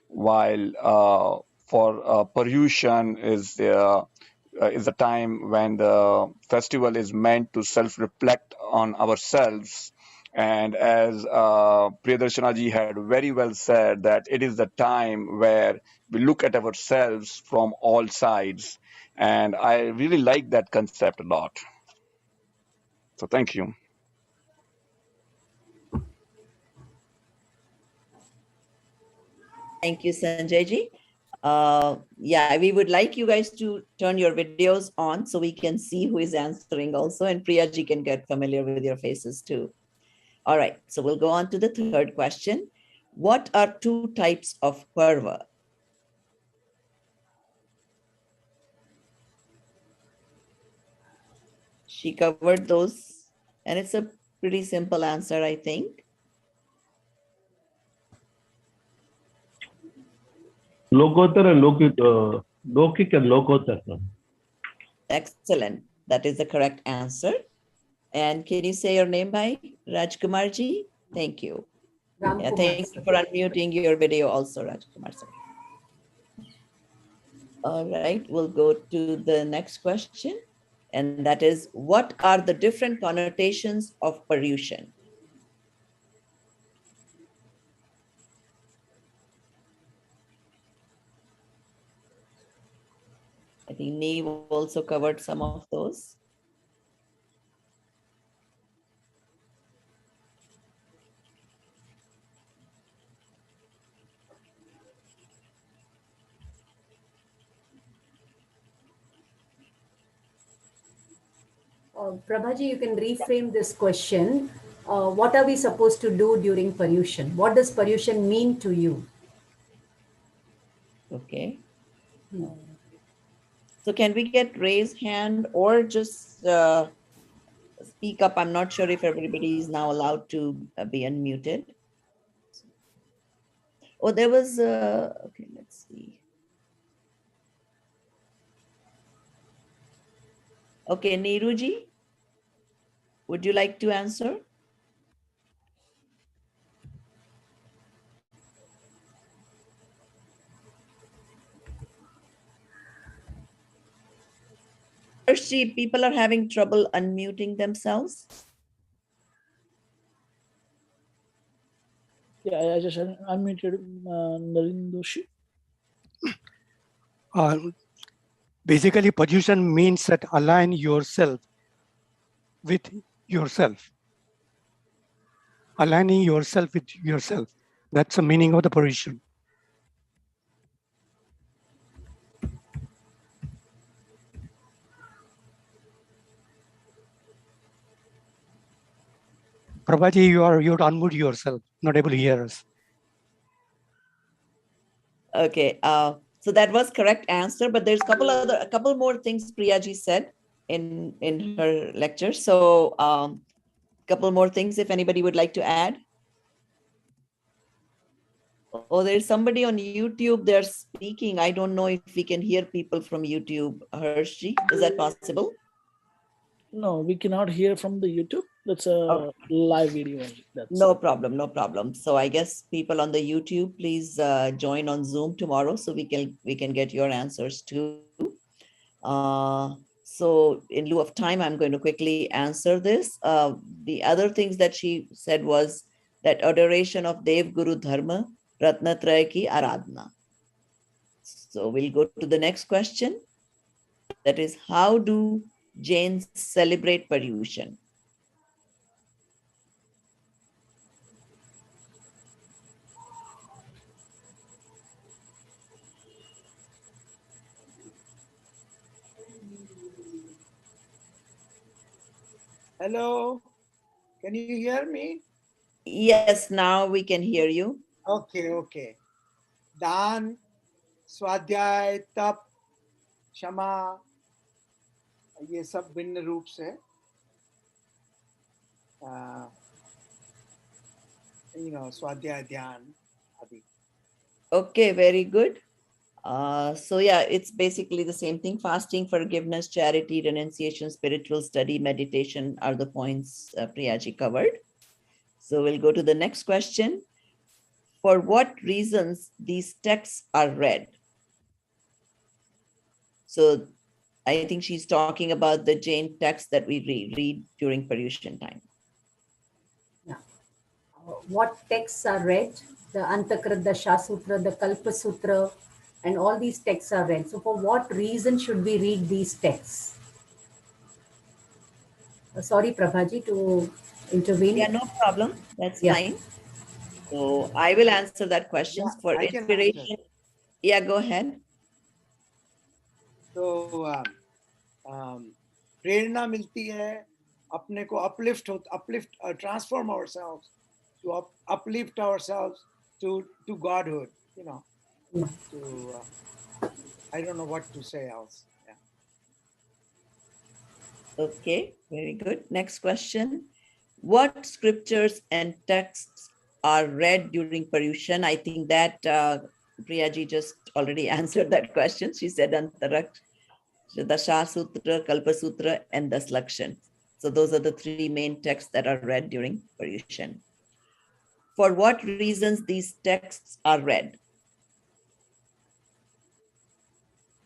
While for Paryushan is a time when the festival is meant to self-reflect on ourselves. And as Priyadarshanaji had very well said, that it is the time where we look at ourselves from all sides. And I really like that concept a lot. So thank you. Thank you, Sanjayji. Yeah, we would like you guys to turn your videos on so we can see who is answering also, and Priyaji can get familiar with your faces too. All right, so we'll go on to the third question. What are two types of parva? She covered those, and it's a pretty simple answer, I think. Lokotar and Lokik and Lokotar. Excellent. That is the correct answer. And can you say your name by Rajkumarji? Thank you. Yeah, thanks for unmuting your video also, Rajkumar sir. All right, we'll go to the next question. And that is, what are the different connotations of Paryushan? I think Neve also covered some of those. Prabhaji, you can reframe this question. What are we supposed to do during Paryushan? What does Paryushan mean to you? Okay. So can we get raised hand or just speak up? I'm not sure if everybody is now allowed to be unmuted. Oh, there was, okay, let's see. Okay, Neeruji, would you like to answer? Firstly, people are having trouble unmuting themselves. Yeah, I just unmuted Naren Doshi. Basically, Paryushan means that align yourself with yourself. Aligning yourself with yourself. That's the meaning of the Paryushan. Prabhaji, you have to unmute yourself, not able to hear us. Okay, so that was correct answer, but there's a couple more things Priyaji said in her lecture. So couple more things if anybody would like to add. Oh, there's somebody on YouTube, they're speaking. I don't know if we can hear people from YouTube. Hershey, is that possible? No, we cannot hear from the YouTube. That's a live video. No problem, no problem. So I guess people on the YouTube, please join on Zoom tomorrow so we can get your answers too. So in lieu of time, I'm going to quickly answer this. The other things that she said was that adoration of Dev Guru Dharma, Ratnatraya ki Aradhana. So we'll go to the next question. That is, how do Jains celebrate Paryushan? Hello, can you hear me? Yes, now we can hear you. Okay. दान, स्वाध्याय, तप, क्षमा, ये सब भिन्न रूप से स्वाध्याय, ध्यान आदि. Okay, very good. So yeah, it's basically the same thing. Fasting, forgiveness, charity, renunciation, spiritual study, meditation are the points Priyaji covered. So we'll go to the next question. For what reasons these texts are read? So I think she's talking about the Jain text that we read during Paryushan time. Yeah. What texts are read? The Antakrit, the Shasutra, the Kalpa Sutra, and all these texts are read. So for what reason should we read these texts? Sorry, Prabhaji, to intervene. Yeah, no problem. That's Yeah. fine. So I will answer that question. Yeah, For I can inspiration. answer. Yeah, go ahead. तो प्रेरणा मिलती है अपने को uplift transform ourselves to uplift ourselves to godhood, to I don't know what to say else. Yeah. Okay, very good. Next question. What scriptures and texts are read during Paryushan? I think that Priyaji just already answered that question. She said Antarak, the Sutra, Kalpa Sutra, and the Slakshan. So those are the three main texts that are read during Paryushan. For what reasons these texts are read?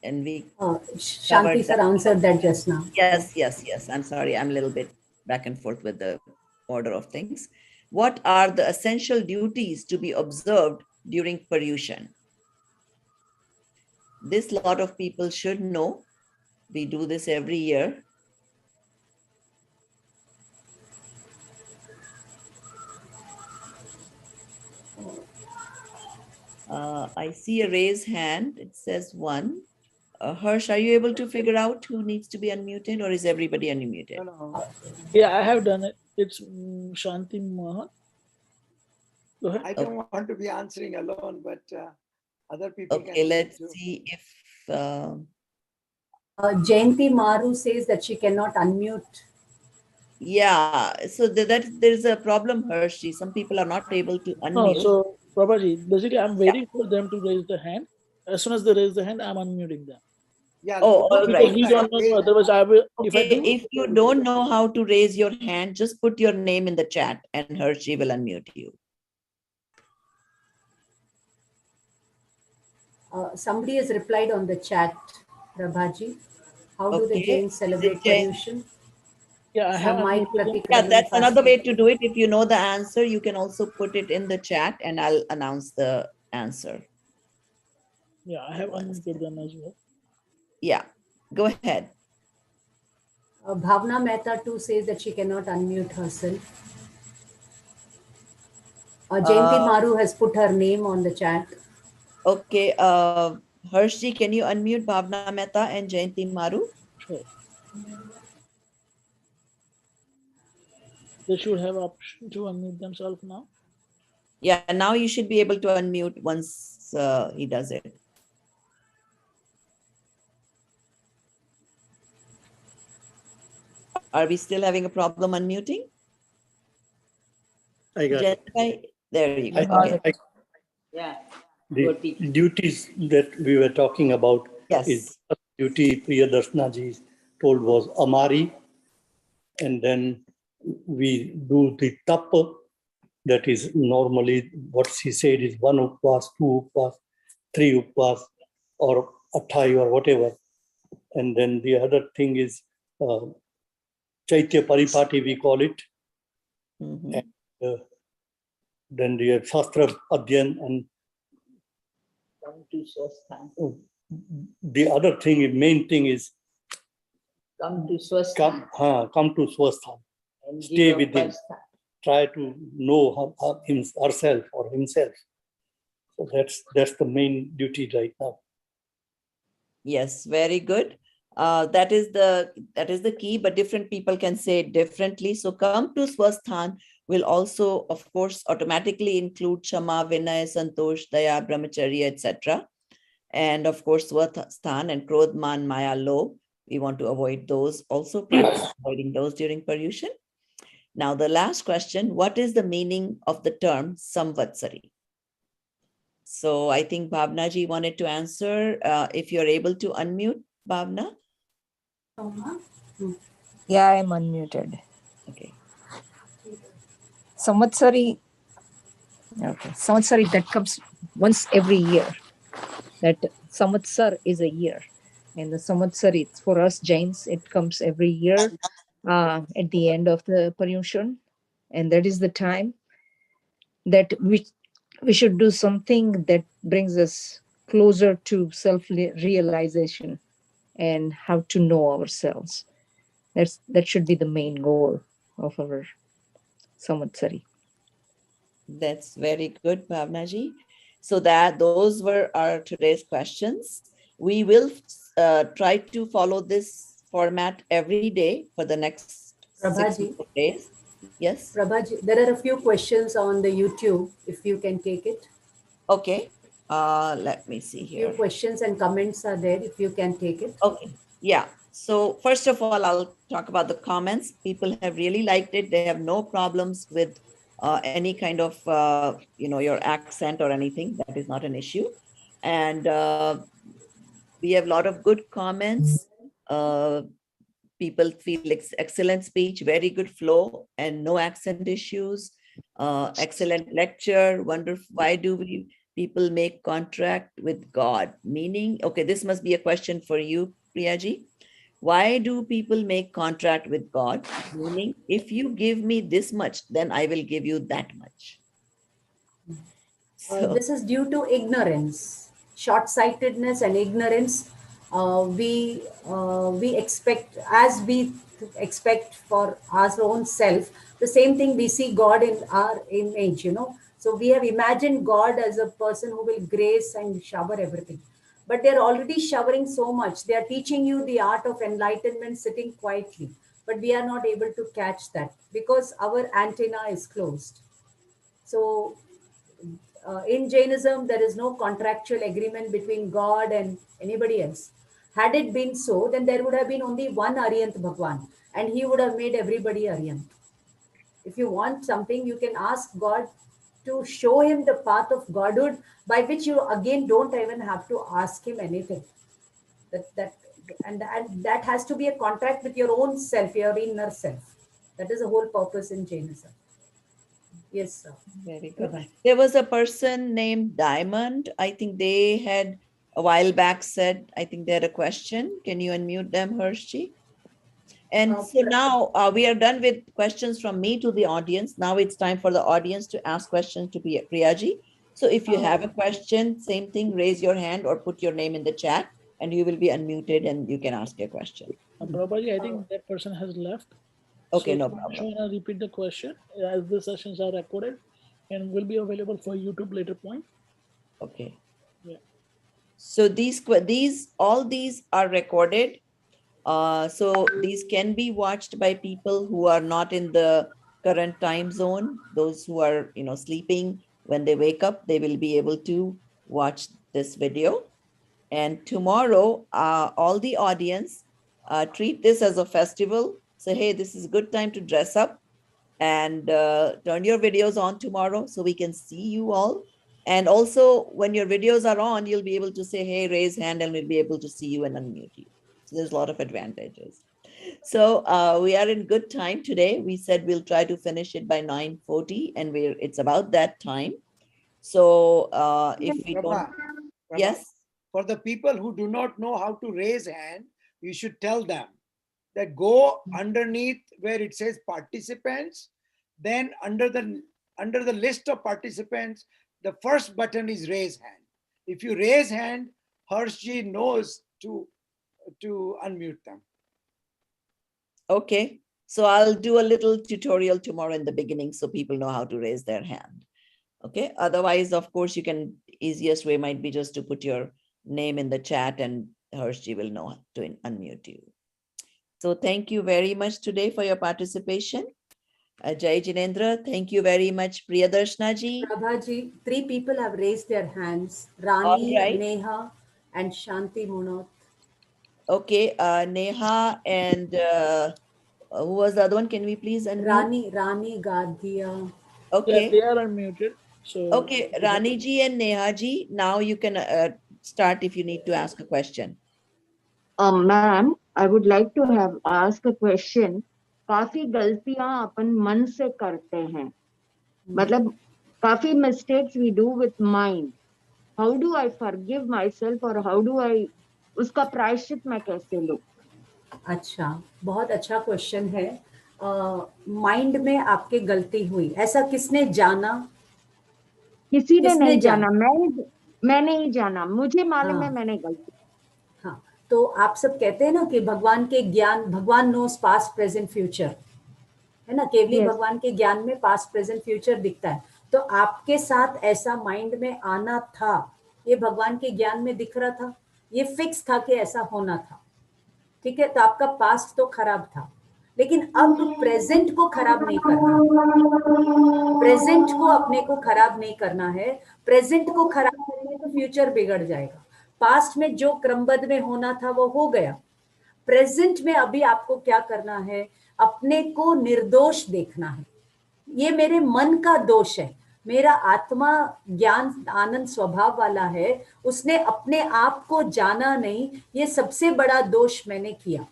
And we Shanti sir answered that just now. Yes. I'm sorry. I'm a little bit back and forth with the order of things. What are the essential duties to be observed during Paryushan? This lot of people should know. We do this every year. I see a raised hand. It says one. Harsh, are you able to figure out who needs to be unmuted, or is everybody unmuted? No. Yeah, I have done it. It's Shanti Mohan. Go ahead. I don't want to be answering alone, but other people can. Okay, let's see if Jayanti Maru says that she cannot unmute. yeah, so there's a problem, Hershey. Some people are not able to unmute. No, so Prabhaji, basically I'm waiting for them to raise the hand. As soon as they raise the hand, I'm unmuting them. Yeah. Oh, all Because right. we don't know, otherwise I will. Okay, if you don't know how to raise your hand, just put your name in the chat and Hershey will unmute you. Somebody has replied on the chat, Prabhaji. How do the Okay. Jains celebrate Paryushan? Yeah, I have Yeah, that's another way to do it. If you know the answer, you can also put it in the chat and I'll announce the answer. Yeah, I have unmuted them as well. Yeah, go ahead. Bhavna Mehta too says that she cannot unmute herself. Jayanti Maru has put her name on the chat. Okay, Hershey, can you unmute Bhavna Mehta and Jayanti Maru? Sure. They should have option to unmute themselves now. Yeah, now you should be able to unmute once he does it. Are we still having a problem unmuting? I got it. There you go. Okay. Yeah. The duties that we were talking about is the duty Priyadarshnaji told was Amari, and then we do the tapa, that is normally what she said is 1 upvas, 2 upvas, 3 upvas, or athai or whatever. And then the other thing is Chaitya Paripati, we call it. And then the Shastra Adhyan, and the other thing, main thing is come to Swasthan. Come to Swasthan. Stay with him. Try to know herself or himself. So that's the main duty right now. Yes, very good. That is the key, but different people can say it differently. So come to Swasthan will also, of course, automatically include Shama, Vinay, Santosh, Daya, Brahmacharya, etc. And of course, Swasthan and Krodh, Man, Maya, Lobh. We want to avoid those also, practice avoiding those during Paryushan. Now, the last question, what is the meaning of the term Samvatsari? So I think Bhavna ji wanted to answer. If you're able to unmute, Bhavna. Yeah, I'm unmuted. Okay. Samvatsari. Okay. Samvatsari, that comes once every year. That Samvatsar is a year. And the Samvatsari, for us Jains, it comes every year at the end of the Paryushan. And that is the time that we should do something that brings us closer to self-realization and how to know ourselves. That should be the main goal of our Samvatsari. That's very good, Bhavna ji. So those were our today's questions. We will try to follow this format every day for the next 6 days. Yes. Prabhaji, there are a few questions on the YouTube, if you can take it. Okay. Let me see here. Few questions and comments are there, if you can take it. Okay. Yeah. So first of all, I'll talk about the comments. People have really liked it. They have no problems with any kind of, your accent or anything. That is not an issue. And we have a lot of good comments. People feel excellent speech, very good flow, and no accent issues. Excellent lecture. Wonderful. Why do people make contract with God? Meaning, okay, this must be a question for you, Priyaji. Why do people make contract with God? Meaning, if you give me this much, then I will give you that much. This is due to ignorance, short-sightedness and ignorance. We expect, as we expect for our own self, the same thing we see God in our image, So we have imagined God as a person who will grace and shower everything. But they're already showering so much. They are teaching you the art of enlightenment sitting quietly. But we are not able to catch that because our antenna is closed. So in Jainism, there is no contractual agreement between God and anybody else. Had it been so, then there would have been only one Aryant Bhagwan, and he would have made everybody Aryant. If you want something, you can ask God to show him the path of Godhood, by which you again don't even have to ask him anything. And that has to be a contract with your own self, your inner self. That is the whole purpose in Jainism. Yes, sir. Very good. There was a person named Diamond. I think they had a while back said, I think they had a question. Can you unmute them, Hershey? And so now we are done with questions from me to the audience. Now it's time for the audience to ask questions to Priyaji. So if you have a question, same thing, raise your hand or put your name in the chat and you will be unmuted and you can ask your question. Prabhuji, I think that person has left. Okay, so no I'm problem. just want to repeat the question as the sessions are recorded and will be available for YouTube later point. Okay. Yeah. So all these are recorded. So these can be watched by people who are not in the current time zone. Those who are, sleeping, when they wake up, they will be able to watch this video. And tomorrow, all the audience treat this as a festival. So, hey, this is a good time to dress up and turn your videos on tomorrow so we can see you all. And also, when your videos are on, you'll be able to say, hey, raise hand, and we'll be able to see you and unmute you. So there's a lot of advantages. So we are in good time today. We said we'll try to finish it by 9:40, and it's about that time. So if we don't, yes. For the people who do not know how to raise hand, you should tell them that go underneath where it says participants. Then under the list of participants, the first button is raise hand. If you raise hand, Harshji knows to unmute them. Okay, so I'll do a little tutorial tomorrow in the beginning so people know how to raise their hand. Okay, otherwise, of course, easiest way might be just to put your name in the chat and Harshji will know to unmute you. So thank you very much today for your participation. Jai Jinendra, thank you very much. Priyadarshnaji. Prabhaji, 3 people have raised their hands. Rani, All right. Neha, and Shanti Munot. Okay, Neha and who was the other one? Can we please unmute? Rani Gadhia. Okay. Yeah, they are unmuted. So okay, Rani ji and Neha ji, now you can start if you need to ask a question. Ma'am, I would like to have ask a question. काफी गलतियां अपन मन से करते हैं, मतलब काफी mistakes we do with mind. How do I forgive myself or how do I उसका प्रायश्चित मैं कैसे लूं? अच्छा, बहुत अच्छा क्वेश्चन है. माइंड में आपके गलती हुई, ऐसा किसने जाना? किसी ने नहीं जाना, मैंने ही जाना, मुझे मालूम है मैंने गलती. हाँ, तो आप सब कहते हैं ना कि भगवान के ज्ञान, भगवान नोस पास्ट प्रेजेंट फ्यूचर, है ना, केवली भगवान के ज्ञान में पास्ट प्रेजेंट फ्यूचर दिखता है. तो आपके साथ ऐसा माइंड में आना था, ये भगवान के ज्ञान में दिख रहा था, ये फिक्स था कि ऐसा होना था. ठीक है, तो आपका पास्ट तो खराब था, लेकिन अब प्रेजेंट को खराब नहीं करना, प्रेजेंट को अपने को खराब नहीं करना है. प्रेजेंट को खराब करेंगे तो फ्यूचर बिगड़ जाएगा. पास्ट में जो क्रमबद्ध में होना था वो हो गया. प्रेजेंट में अभी आपको क्या करना है, अपने को निर्दोष देखना है. ये मेरे मन का दोष है, मेरा आत्मा ज्ञान आनंद स्वभाव वाला है, उसने अपने आप को जाना नहीं, ये सबसे बड़ा दोष मैंने किया.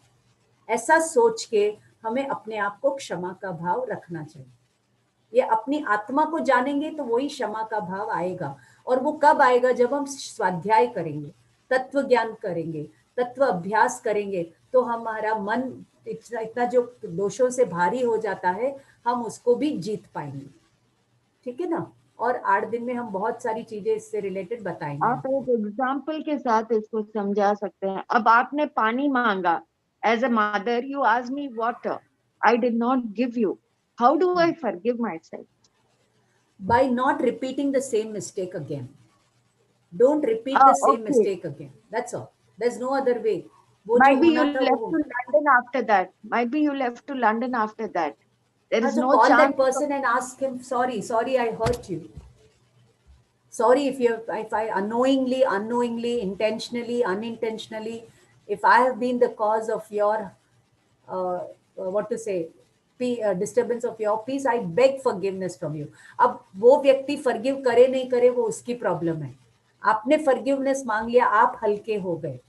ऐसा सोच के हमें अपने आप को क्षमा का भाव रखना चाहिए. ये अपनी आत्मा को जानेंगे तो वही क्षमा का भाव आएगा. और वो कब आएगा, जब हम स्वाध्याय करेंगे, तत्व ज्ञान करेंगे, तत्व अभ्यास करेंगे, तो हमारा मन इतना जो दोषों से भारी हो जाता है, हम उसको भी जीत पाएंगे. ठीक है ना. और 8 दिन में हम बहुत सारी चीजें इससे रिलेटेड बताएंगे. आप एक एग्जाम्पल के साथ इसको समझा सकते हैं. अब आपने पानी मांगा, as a mother you asked me water, I did not give you. How do I forgive my self? By not repeating the same mistake again. Don't repeat the same mistake again, that's all. There is no other way. Might be you left to London after that. Might be you left to London after that. There is no call chance. that person and ask him, sorry, I hurt you. Sorry if I unknowingly, intentionally, unintentionally, if I have been the cause of your disturbance of your peace, I beg forgiveness from you. अब वो व्यक्ति forgive करे नहीं करे वो उसकी problem है. आपने forgiveness मांग लिया, आप हल्के हो गए,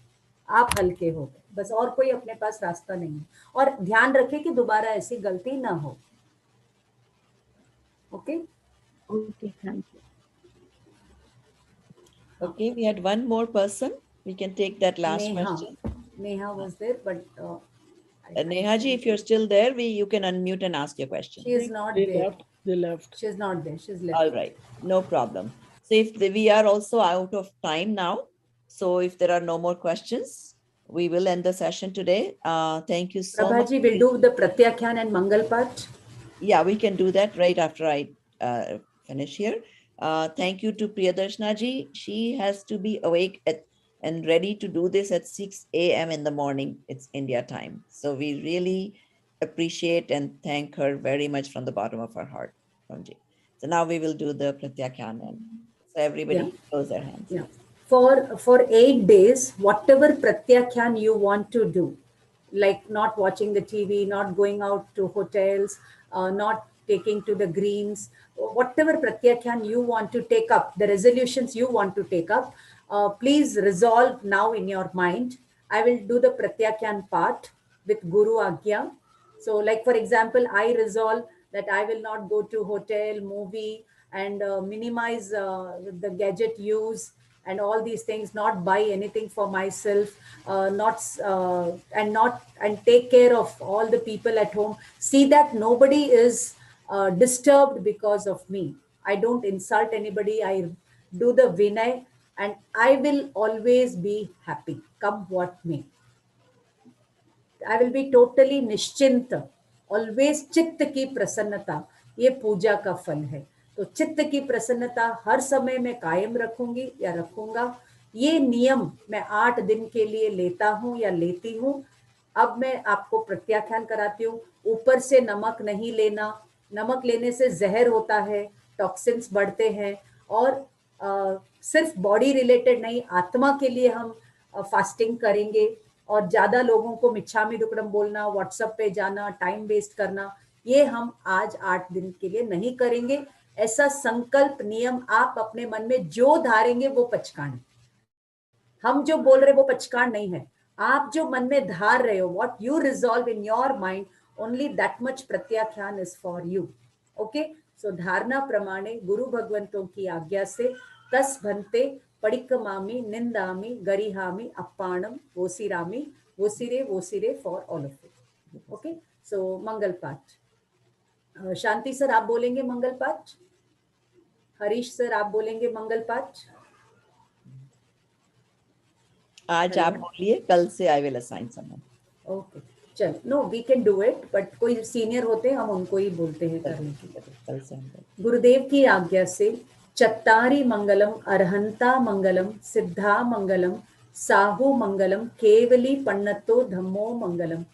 बस. और कोई अपने पास रास्ता नहीं है. और ध्यान रखें कि दोबारा ऐसी गलती ना हो. Okay, thank you. Okay, we had one more person. We can take that last question. Neha was there, but Neha ji, if you're still there, you can unmute and ask your question. She is not there. They left. She's not there. She's left. All right, no problem. So if we are also out of time now, so if there are no more questions, we will end the session today. Thank you so much. Prabhaji will do the Pratyakyan and Mangal part. Yeah, we can do that right after I finish here. Thank you to Priyadarshnaji. She has to be awake and ready to do this at 6 a.m. in the morning. It's India time. So we really appreciate and thank her very much from the bottom of our heart. So now we will do the Pratyakyan. So everybody close their hands. Yeah. For 8 days, whatever Pratyakyan you want to do, like not watching the TV, not going out to hotels, not taking to the greens, whatever Pratyakyan you want to take up, the resolutions you want to take up, please resolve now in your mind. I will do the Pratyakyan part with Guru Agya. So like for example, I resolve that I will not go to hotel, movie, and minimize the gadget use and all these things, not buy anything for myself, and take care of all the people at home. See that nobody is disturbed because of me. I don't insult anybody. I do the Vinay, and I will always be happy, come what may. I will be totally निश्चिंत, always चित्त की प्रसन्नता, ये पूजा का फल है. तो चित्त की प्रसन्नता हर समय में कायम रखूंगी या रखूंगा. ये नियम मैं 8 दिन के लिए लेता हूँ या लेती हूँ। अब मैं आपको प्रत्याख्यान कराती हूँ। ऊपर से नमक नहीं लेना, नमक लेने से जहर होता है, टॉक्सिन्स बढ़ते हैं। और सिर्फ बॉडी रिलेटेड नहीं, आत्मा के लिए हम फास्टिंग करेंगे। और ज्यादा लोगों को मिच्छामी दुक्कडम बोलना, व्हाट्सएप पे जाना, टाइम वेस्ट करना, ये हम आज 8 दिन के लिए नहीं करेंगे। ऐसा संकल्प नियम आप अपने मन में जो धारेंगे वो पचकाण है। हम जो बोल रहे वो पचकाण नहीं है। आप जो मन में धार रहे हो, what you resolve in your mind, only that much प्रत्याख्यान is for you. Okay, so धारणा प्रमाणे गुरु भगवंतों की आज्ञा से तस भन्ते पडिक्कमामि निंदामि गरिहामि अप्पाणम वोसिरामि वोसिरे for all of you. Okay, so मंगल पाठ। शांति सर आप बोलेंगे मंगल पाठ। हरीश सर आप बोलेंगे मंगल पाठ। आज आप बोलिए, कल से I will assign someone. Okay, चल, no we can do it, but कोई सीनियर होते हैं हम उनको ही बोलते हैं करने की। कल से गुरुदेव की आज्ञा से चत्तारी मंगलम अरहंता मंगलम सिद्धा मंगलम साहु मंगलम केवली पन्नतो धम्मो मंगलम।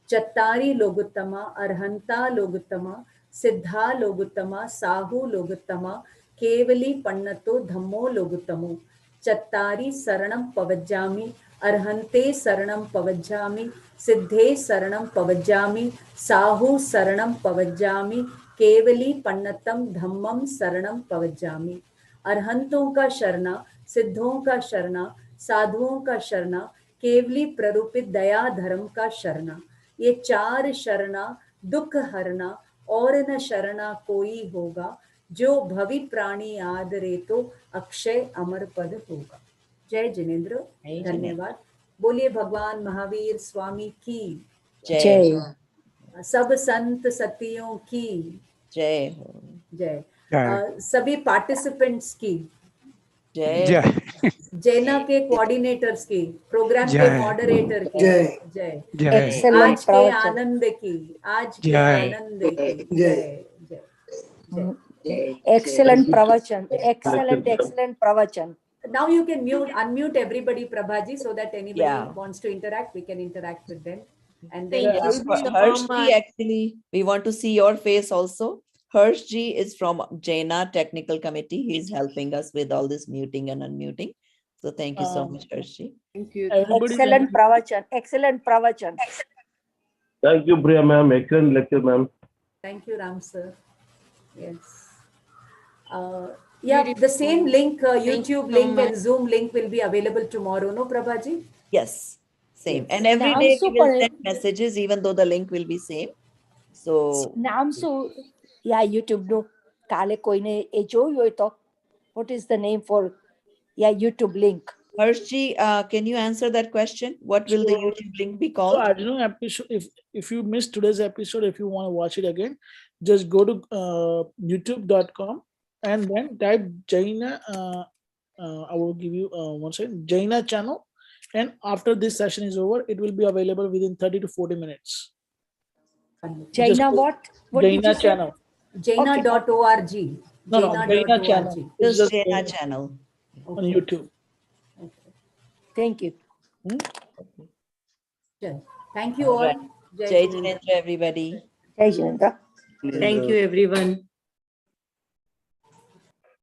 चत्तारी लोगुत्तमा अरहंता लोगुत्तमा सिद्धा लोगुत्तमा साहु लोगुत्तमा केवली पन्नतो धम्मो लोगुत्तमो। चत्तारी शरणं पवज्जामि अरहंते शरणं पवज्जामि सिद्धे शरणं पवज्जामि साहु शरणं पवज्जामि केवली पन्नतम धम्मम शरणं पवज्जामि। अरहंतों का शरणा, सिद्धों का शरणा, साधुओं का शरणा, केवली प्ररूपित दया धर्म का शरणा। ये 4 शरणा दुख हरना और न शरणा कोई होगा। जो भवि प्राणी आदरे तो अक्षय अमर पद होगा। जय जिनेंद्र, धन्यवाद। बोलिए भगवान महावीर स्वामी की जय। सब संत सतियों की जय हो। जय। सभी पार्टिसिपेंट्स की जय। जैना के कोऑर्डिनेटर्स की, प्रोग्राम के मॉडरेटर की जय। आज के आनंद की, आज के आनंद की जय जय। Excellent pravachan, excellent pravachan. Now you can unmute everybody, Prabhaji, so that anybody wants to interact, we can interact with them. And then Harshji, actually, we want to see your face also. Harshji is from Jaina Technical Committee. He is helping us with all this muting and unmuting. So thank you so much, Harshji. Thank you. Excellent pravachan, excellent pravachan. Thank you, Priya ma'am. Excellent lecture, ma'am. Thank you, Ram sir. Yes. Yeah, the same link, YouTube link and Zoom link will be available tomorrow, no, Prabhaji? Yes, same. And every day we will send messages, even though the link will be same. So, yeah, YouTube no. Kale koine e joyu hoy to. What is the name for YouTube link? Harshji, can you answer that question? What will the YouTube link be called? So I don't know, episode, if you missed today's episode, if you want to watch it again, just go to youtube.com and then type Jaina. I will give you one second, Jaina channel. And after this session is over, it will be available within 30 to 40 minutes. Jaina what? Jaina channel. Jaina.org. No, Jaina channel. Just Jaina channel. On YouTube. Thank you. Thank you all. Jai Jinendra, everybody. Jai Jinendra. Thank you, everyone.